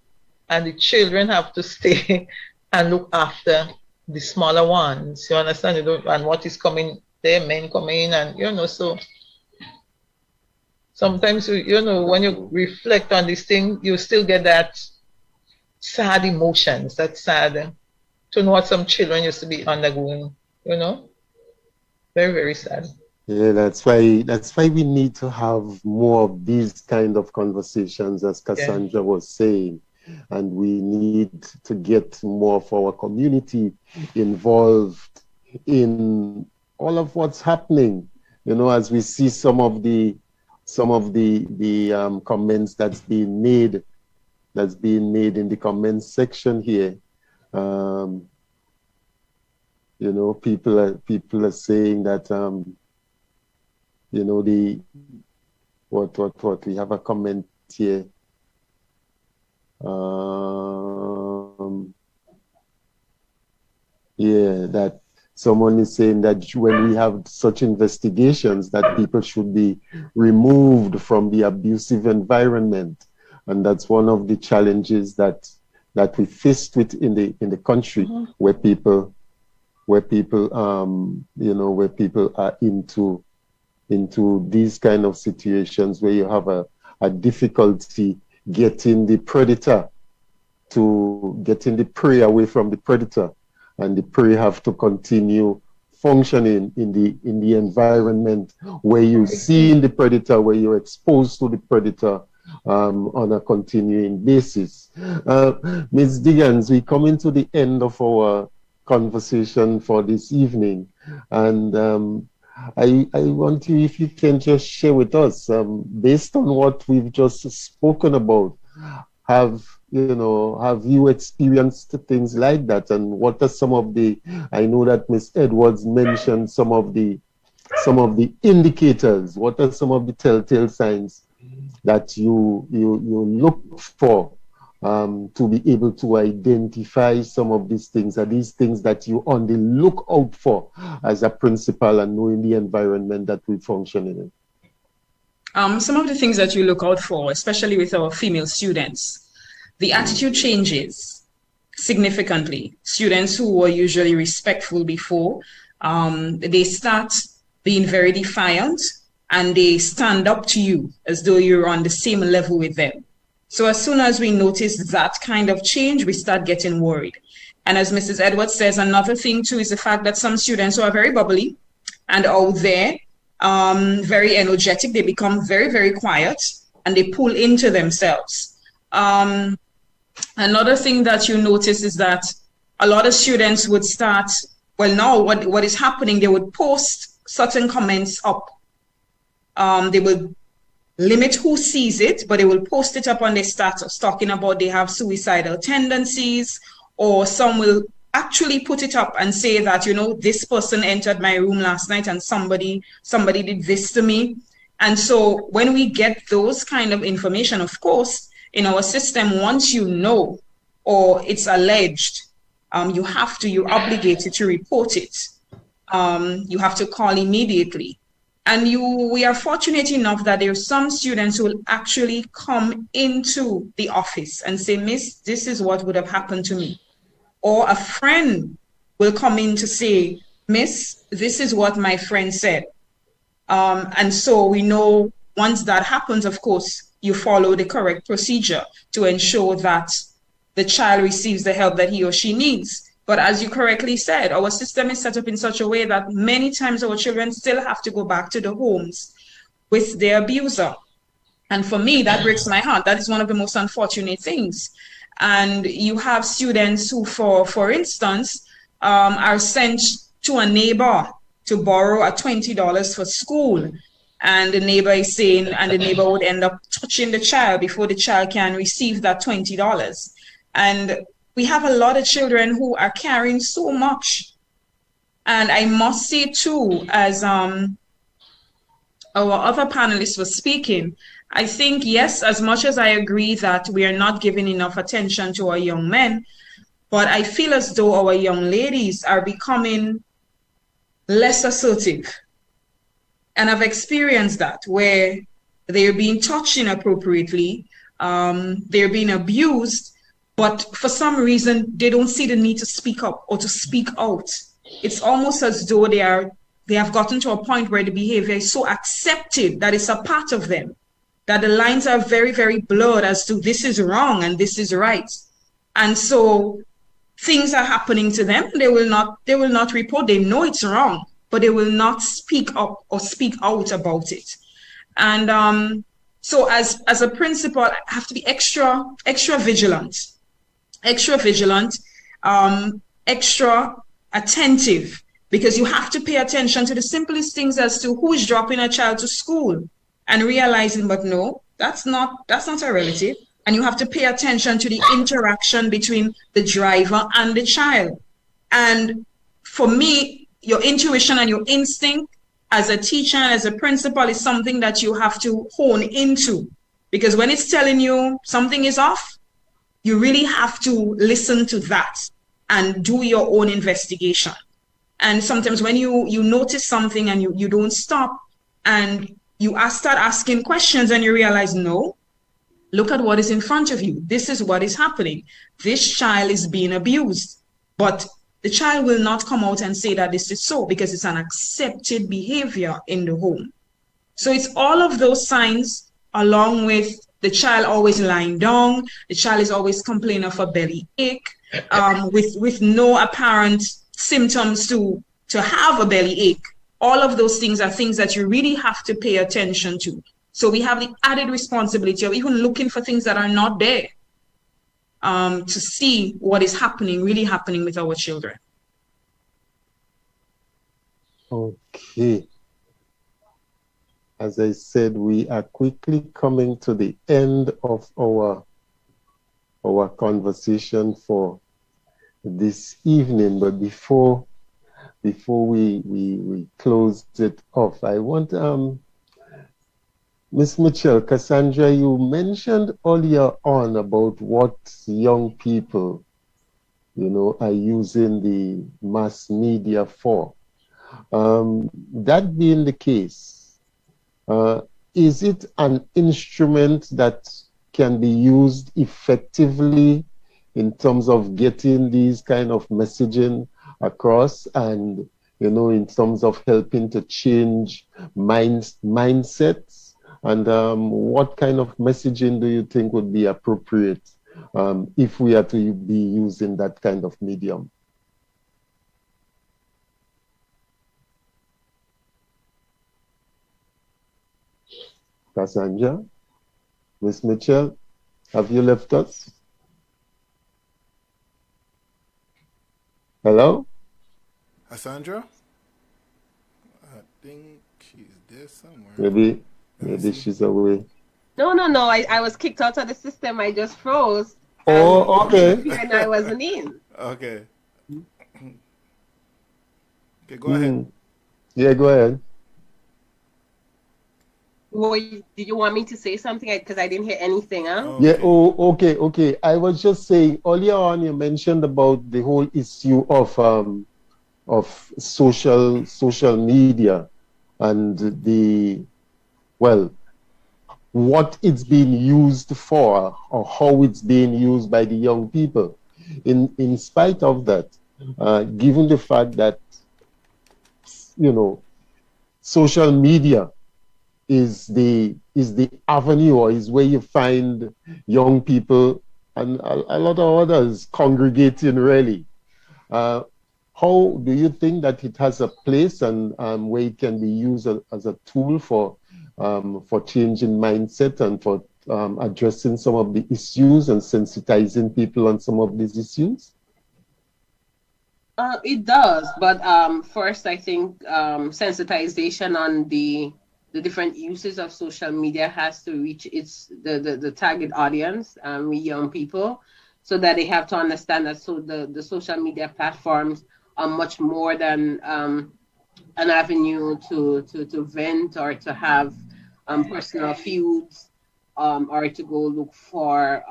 and the children have to stay and look after the smaller ones. You understand? And what is coming, their men coming in, and you know, so sometimes you know when you reflect on this thing, you still get that sad emotions, that sad to know what some children used to be undergoing, you know. Very, very sad. Yeah, that's why we need to have more of these kind of conversations, as Kassandra was saying, and we need to get more of our community involved in all of what's happening. You know, as we see some of the comments that's being made in the comments section here. You know, people are saying that. You know, what we have a comment here. Yeah, that someone is saying that when we have such investigations that people should be removed from the abusive environment. And that's one of the challenges that we faced with in the country, mm-hmm. where people you know, where people are into these kind of situations where you have a difficulty getting the predator to getting the prey away from the predator, and the prey have to continue functioning in the environment where you see the predator, where you're exposed to the predator on a continuing basis. Ms. DeGannes, we come into the end of our conversation for this evening, and I want you, if you can just share with us, based on what we've just spoken about, have you experienced things like that? And what are some of the, I know that Ms. Edwards mentioned some of the indicators. What are some of the telltale signs that you look for to be able to identify some of these things? Are these things that you on the lookout for as a principal and knowing the environment that we function in? Some of the things that you look out for, especially with our female students, the attitude changes significantly. Students who were usually respectful before, they start being very defiant and they stand up to you as though you're on the same level with them. So as soon as we notice that kind of change, we start getting worried. And as Mrs. Edwards says, another thing too is the fact that some students who are very bubbly and out there, very energetic, they become very, very quiet and they pull into themselves. Another thing that you notice is that a lot of students would start, well, now what is happening, they would post certain comments up. They will limit who sees it, but they will post it up on their status talking about they have suicidal tendencies, or some will actually put it up and say that, you know, this person entered my room last night and somebody did this to me. And so when we get those kind of information, of course, in our system, once you know or it's alleged, you're obligated to report it. You have to call immediately. And we are fortunate enough that there are some students who will actually come into the office and say, Miss, this is what would have happened to me. Or a friend will come in to say, Miss, this is what my friend said. And so we know once that happens, of course, you follow the correct procedure to ensure that the child receives the help that he or she needs. But as you correctly said, our system is set up in such a way that many times our children still have to go back to the homes with their abuser. And for me, that breaks my heart. That is one of the most unfortunate things. And you have students who, for instance, are sent to a neighbor to borrow a $20 for school. And the neighbor is saying, and the neighbor would end up touching the child before the child can receive that $20. And we have a lot of children who are carrying so much. And I must say too, as our other panelists were speaking, I think, yes, as much as I agree that we are not giving enough attention to our young men, but I feel as though our young ladies are becoming less assertive. And I've experienced that, where they're being touched inappropriately, they're being abused, but for some reason, they don't see the need to speak up or to speak out. It's almost as though they have gotten to a point where the behavior is so accepted that it's a part of them, that the lines are very, very blurred as to this is wrong and this is right. And so things are happening to them. They will not report. They know it's wrong, but they will not speak up or speak out about it. And so as a principal, I have to be extra vigilant, extra attentive, because you have to pay attention to the simplest things as to who is dropping a child to school and realizing, but no, that's not a relative. And you have to pay attention to the interaction between the driver and the child. And for me, your intuition and your instinct as a teacher and as a principal is something that you have to hone into, because when it's telling you something is off, you really have to listen to that and do your own investigation. And sometimes when you notice something and you don't stop and you start asking questions and you realize, no, look at what is in front of you. This is what is happening. This child is being abused. But the child will not come out and say that this is so, because it's an accepted behavior in the home. So it's all of those signs, along with the child always lying down, the child is always complaining of a belly ache, with no apparent symptoms to have a belly ache. All of those things are things that you really have to pay attention to. So we have the added responsibility of even looking for things that are not there, to see what is really happening with our children. Okay. As I said, we are quickly coming to the end of our conversation for this evening. But before we close it off, I want Ms. Mitchell, Kassandra, you mentioned earlier on about what young people, are using the mass media for. That being the case, is it an instrument that can be used effectively in terms of getting these kind of messaging across, and in terms of helping to change mindsets? And what kind of messaging do you think would be appropriate if we are to be using that kind of medium? Kassandra, Ms. Mitchell, have you left us? Hello? Kassandra? I think she's there somewhere. Maybe she's away. No. I was kicked out of the system. I just froze. Oh, okay. And I wasn't in. Okay. Okay, go ahead. Yeah, go ahead. Did you want me to say something? Because I didn't hear anything, huh? Oh, Yeah, okay. okay. I was just saying, earlier on you mentioned about the whole issue of social media and what it's being used for or how it's being used by the young people. In spite of that, given the fact that, social media is the avenue or is where you find young people and a lot of others congregating really. How do you think that it has a place and where it can be used as a tool for changing mindset and for addressing some of the issues and sensitizing people on some of these issues? It does, but first I think sensitization on the different uses of social media has to reach the target audience, we young people, so that they have to understand that the social media platforms are much more than an avenue to vent or to have personal feuds, or to go look for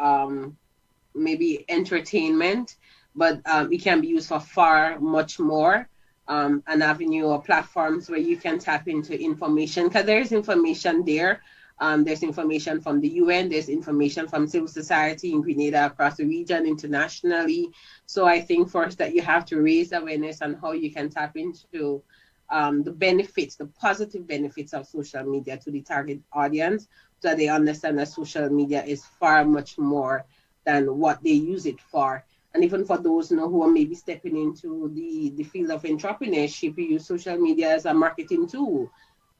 maybe entertainment, but it can be used for far much more. An avenue or platforms where you can tap into information, because there's information there. There's information from the UN, there's information from civil society in Grenada, across the region, internationally. So I think first that you have to raise awareness on how you can tap into the benefits, the positive benefits of social media to the target audience, so that they understand that social media is far much more than what they use it for. And even for those who are maybe stepping into the field of entrepreneurship, we use social media as a marketing tool.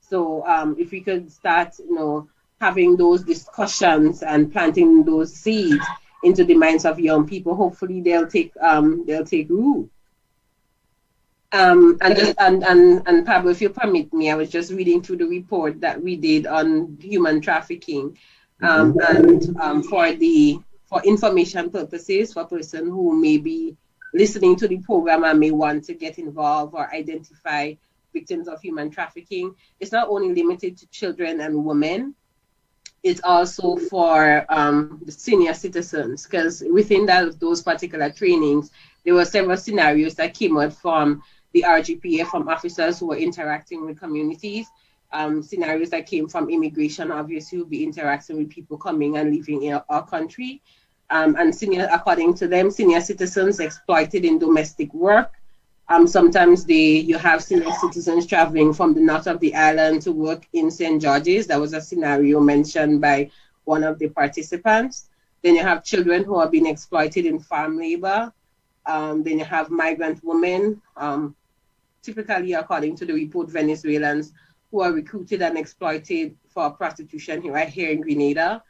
So if we could start, having those discussions and planting those seeds into the minds of young people, hopefully they'll take root. And Pablo, if you permit me, I was just reading through the report that we did on human trafficking, for information purposes, for a person who may be listening to the program and may want to get involved or identify victims of human trafficking. It's not only limited to children and women, it's also for the senior citizens, because within those particular trainings, there were several scenarios that came out from the RGPA, from officers who were interacting with communities. Scenarios that came from immigration, obviously, will be interacting with people coming and living in our country. And according to them, senior citizens exploited in domestic work. Sometimes you have senior citizens traveling from the north of the island to work in St. George's. That was a scenario mentioned by one of the participants. Then you have children who are being exploited in farm labor. Then you have migrant women, typically, according to the report, Venezuelans, who are recruited and exploited for prostitution right here in Grenada.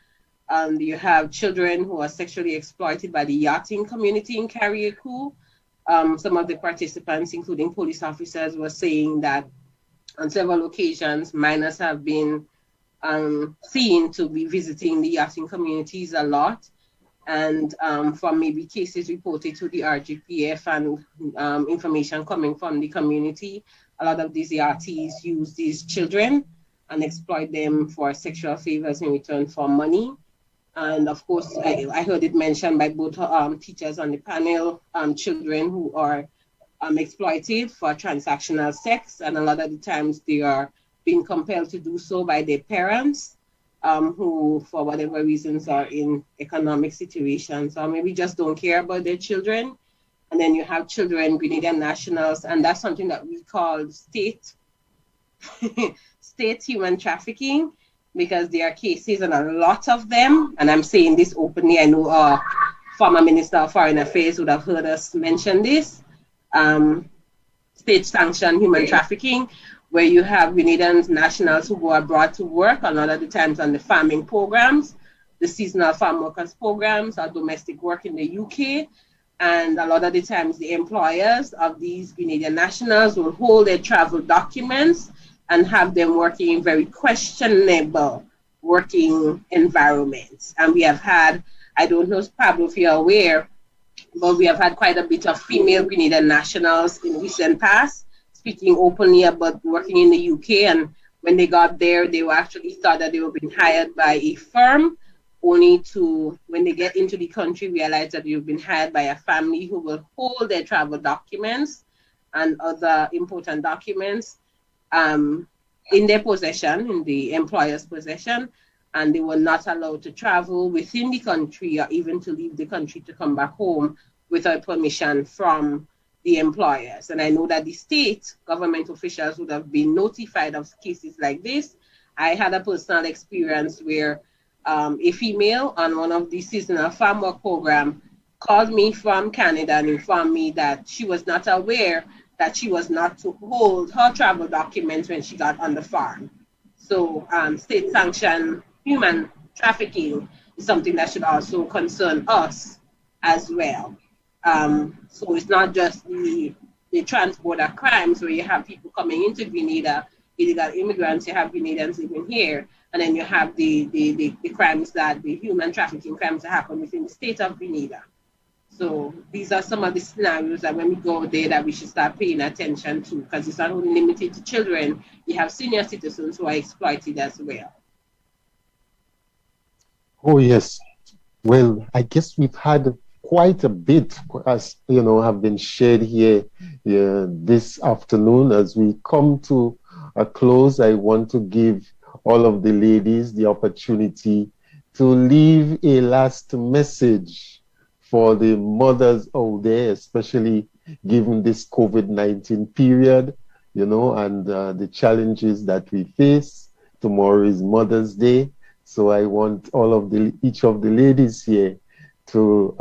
You have children who are sexually exploited by the yachting community in Carriacou. Some of the participants, including police officers, were saying that on several occasions, minors have been seen to be visiting the yachting communities a lot. And from maybe cases reported to the RGPF and information coming from the community, a lot of these yachties use these children and exploit them for sexual favors in return for money. And of course, I heard it mentioned by both teachers on the panel, children who are exploited for transactional sex. And a lot of the times they are being compelled to do so by their parents, who, for whatever reasons, are in economic situations or maybe just don't care about their children. And then you have children, Grenadian nationals, and that's something that we call state human trafficking, because there are cases and a lot of them, and I'm saying this openly. I know our former Minister of Foreign Affairs would have heard us mention this, state-sanctioned human trafficking, where you have Grenadian nationals who go abroad to work, a lot of the times on the farming programs, the seasonal farm workers programs, or domestic work in the UK. And a lot of the times the employers of these Grenadian nationals will hold their travel documents and have them working in very questionable working environments. And we have had, I don't know, Pablo, if you're aware, but we have had quite a bit of female Grenadian nationals in recent past speaking openly about working in the UK. And When they got there, they were actually thought that they were being hired by a firm, only to, when they get into the country, realize that you've been hired by a family who will hold their travel documents and other important documents in their possession, in the employer's possession, and they were not allowed to travel within the country or even to leave the country to come back home without permission from the employers. And I know that the state government officials would have been notified of cases like this. I had a personal experience where a female on one of the seasonal farm work program called me from Canada and informed me that she was not aware that she was not to hold her travel documents when she got on the farm. So state sanctioned human trafficking is something that should also concern us as well. So it's not just the trans-border crimes where you have people coming into Grenada, illegal immigrants, you have Grenadians living here, and then you have the crimes that, the human trafficking crimes that happen within the state of Grenada. So these are some of the scenarios that when we go there that we should start paying attention to, because it's not only limited to children, you have senior citizens who are exploited as well. Oh, yes. Well, I guess we've had quite a bit, as you know, have been shared here this afternoon. As we come to a close, I want to give all of the ladies the opportunity to leave a last message for the mothers out there, especially given this COVID-19 period, you know, and the challenges that we face. Tomorrow is Mother's Day. So I want each of the ladies here to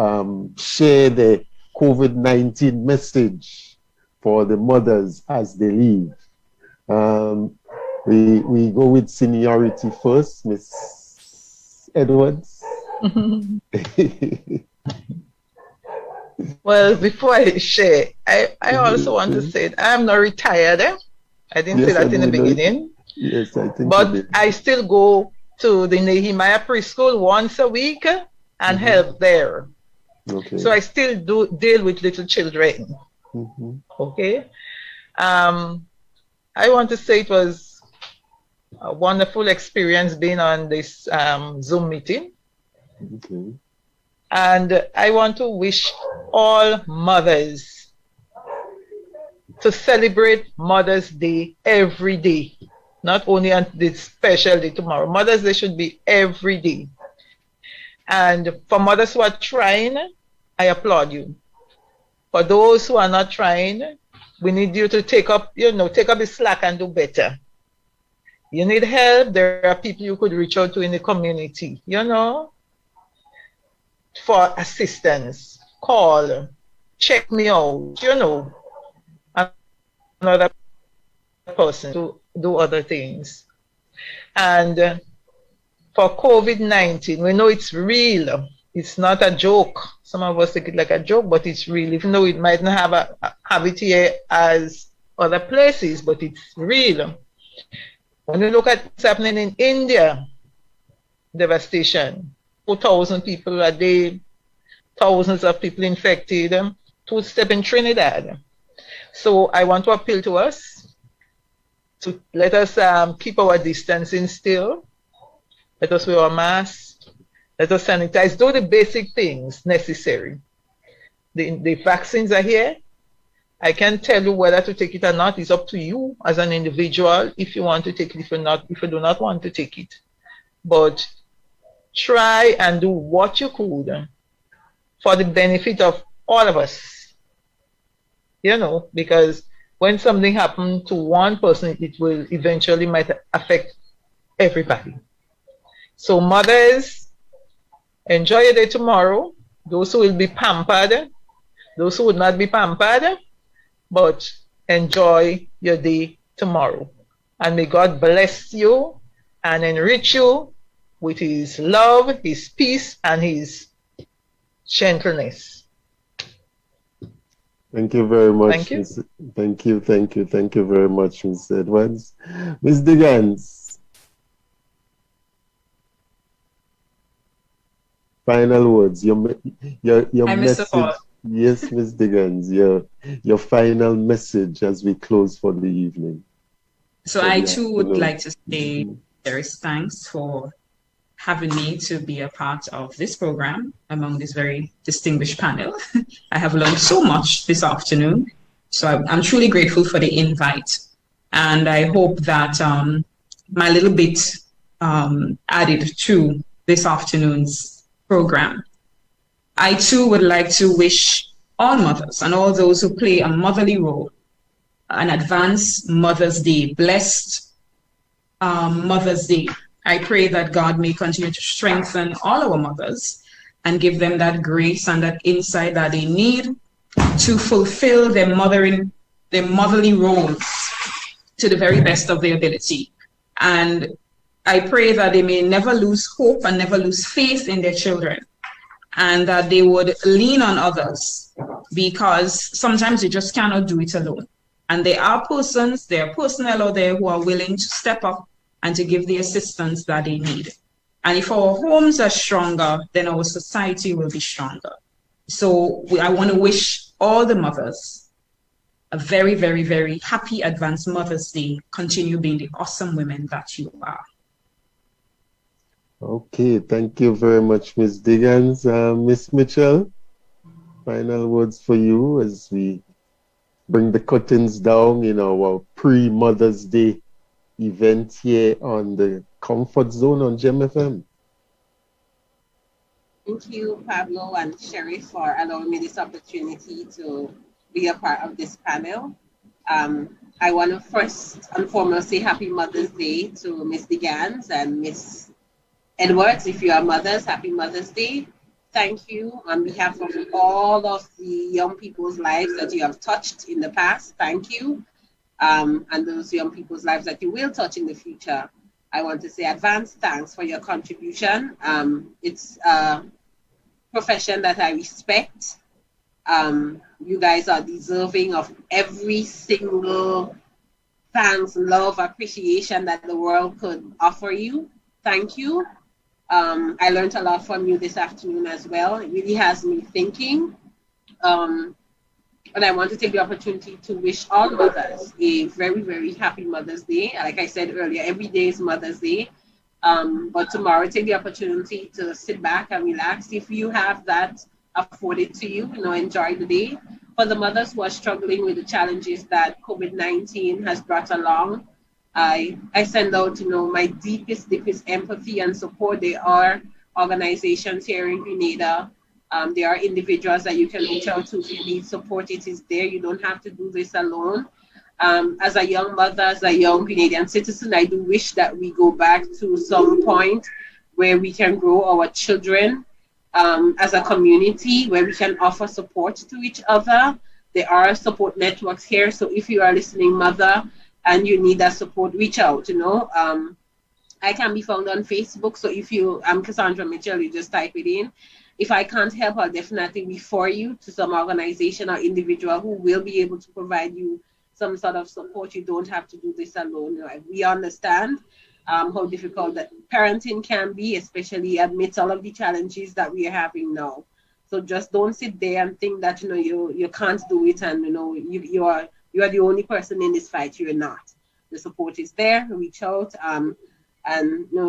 share the COVID-19 message for the mothers as they leave. We go with seniority first, Miss Edwards. Well, before I share, I also want to say I'm not retired. I didn't say that in the beginning. Yes, I think. But I still go to the Nehemiah preschool once a week and help there. Okay. So I still do deal with little children. Okay. I want to say it was a wonderful experience being on this Zoom meeting. Okay. And I want to wish all mothers to celebrate Mother's Day every day, not only on this special day tomorrow. Mother's Day should be every day. And for mothers who are trying, I applaud you. For those who are not trying, we need you to take up the slack and do better. You need help, there are people you could reach out to in the community, for assistance. Call, check me out, another person to do other things. And for COVID-19, we know it's real. It's not a joke. Some of us take it like a joke, but it's real. Even though it might not have it here as other places, but it's real. When you look at what's happening in India, devastation, 4,000 people a day, thousands of people infected, two-step in Trinidad. So I want to appeal to us to let us keep our distancing still. Let us wear our masks. Let us sanitize. Do the basic things necessary. The vaccines are here. I can't tell you whether to take it or not. It's up to you as an individual if you want to take it, if you do not want to take it. But try and do what you could for the benefit of all of us. Because when something happens to one person, it will eventually might affect everybody. So mothers, enjoy your day tomorrow. Those who will be pampered, those who would not be pampered, but enjoy your day tomorrow. And may God bless you and enrich you with His love, His peace, and His gentleness. Thank you very much. Thank you. Thank you very much, Ms. Edwards. Ms. DeGannes, final words. Your message. Yes, Ms. DeGannes, your final message as we close for the evening. So I too would like to say there is thanks for having me to be a part of this program among this very distinguished panel. I have learned so much this afternoon. So I'm truly grateful for the invite. And I hope that my little bit added to this afternoon's program. I too would like to wish all mothers and all those who play a motherly role an advanced Mother's Day, blessed Mother's Day. I pray that God may continue to strengthen all our mothers and give them that grace and that insight that they need to fulfill their motherly roles to the very best of their ability. And I pray that they may never lose hope and never lose faith in their children, and that they would lean on others, because sometimes you just cannot do it alone. And there are personnel out there who are willing to step up and to give the assistance that they need. And if our homes are stronger, then our society will be stronger. So I want to wish all the mothers a very, very, very happy advanced Mother's Day. Continue being the awesome women that you are. Okay, thank you very much, Ms. DeGannes. Ms. Mitchell, final words for you as we bring the curtains down in our pre-Mother's Day event here on the Comfort Zone on GEM FM. Thank you, Pablo and Sherry, for allowing me this opportunity to be a part of this panel. I want to first and foremost say Happy Mother's Day to Ms. DeGannes and Ms. Edwards. If you are mothers, Happy Mother's Day. Thank you on behalf of all of the young people's lives that you have touched in the past. Thank you. And those young people's lives that you will touch in the future. I want to say advanced thanks for your contribution. It's a profession that I respect. You guys are deserving of every single thanks, love, appreciation that the world could offer you. Thank you. I learned a lot from you this afternoon as well. It really has me thinking. And I want to take the opportunity to wish all mothers a very, very happy Mother's Day. Like I said earlier, every day is Mother's Day. But tomorrow, take the opportunity to sit back and relax. If you have that afforded to you, enjoy the day. For the mothers who are struggling with the challenges that COVID-19 has brought along, I send out, my deepest empathy and support. There are organizations here in Grenada. There are individuals that you can reach out to if you need support. It is there. You don't have to do this alone. As a young mother, as a young Grenadian citizen, I do wish that we go back to some point where we can grow our children as a community, where we can offer support to each other. There are support networks here. So if you are listening, mother, and you need that support, reach out, I can be found on Facebook. So if I'm Kassandra Mitchell, you just type it in. If I can't help, I'll definitely refer you to some organization or individual who will be able to provide you some sort of support. You don't have to do this alone. We understand how difficult that parenting can be, especially amidst all of the challenges that we are having now. So just don't sit there and think that you can't do it, and you are the only person in this fight. You're not. The support is there. Reach out and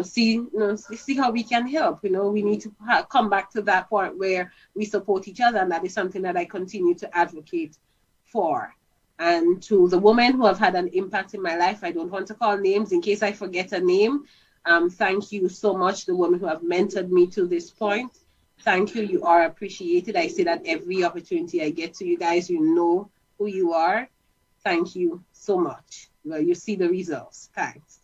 see how we can help. We need to come back to that point where we support each other, and that is something that I continue to advocate for. And to the women who have had an impact in my life, I don't want to call names in case I forget a name. Thank you so much, the women who have mentored me to this point. Thank you. You are appreciated. I say that every opportunity I get to you guys. You know who you are. Thank you so much. Well, you see the results. Thanks.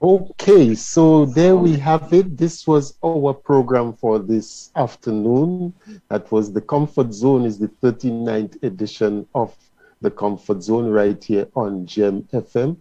Okay, so there we have it. This was our program for this afternoon. That was the Comfort Zone, is the 39th edition of the Comfort Zone right here on GEM FM.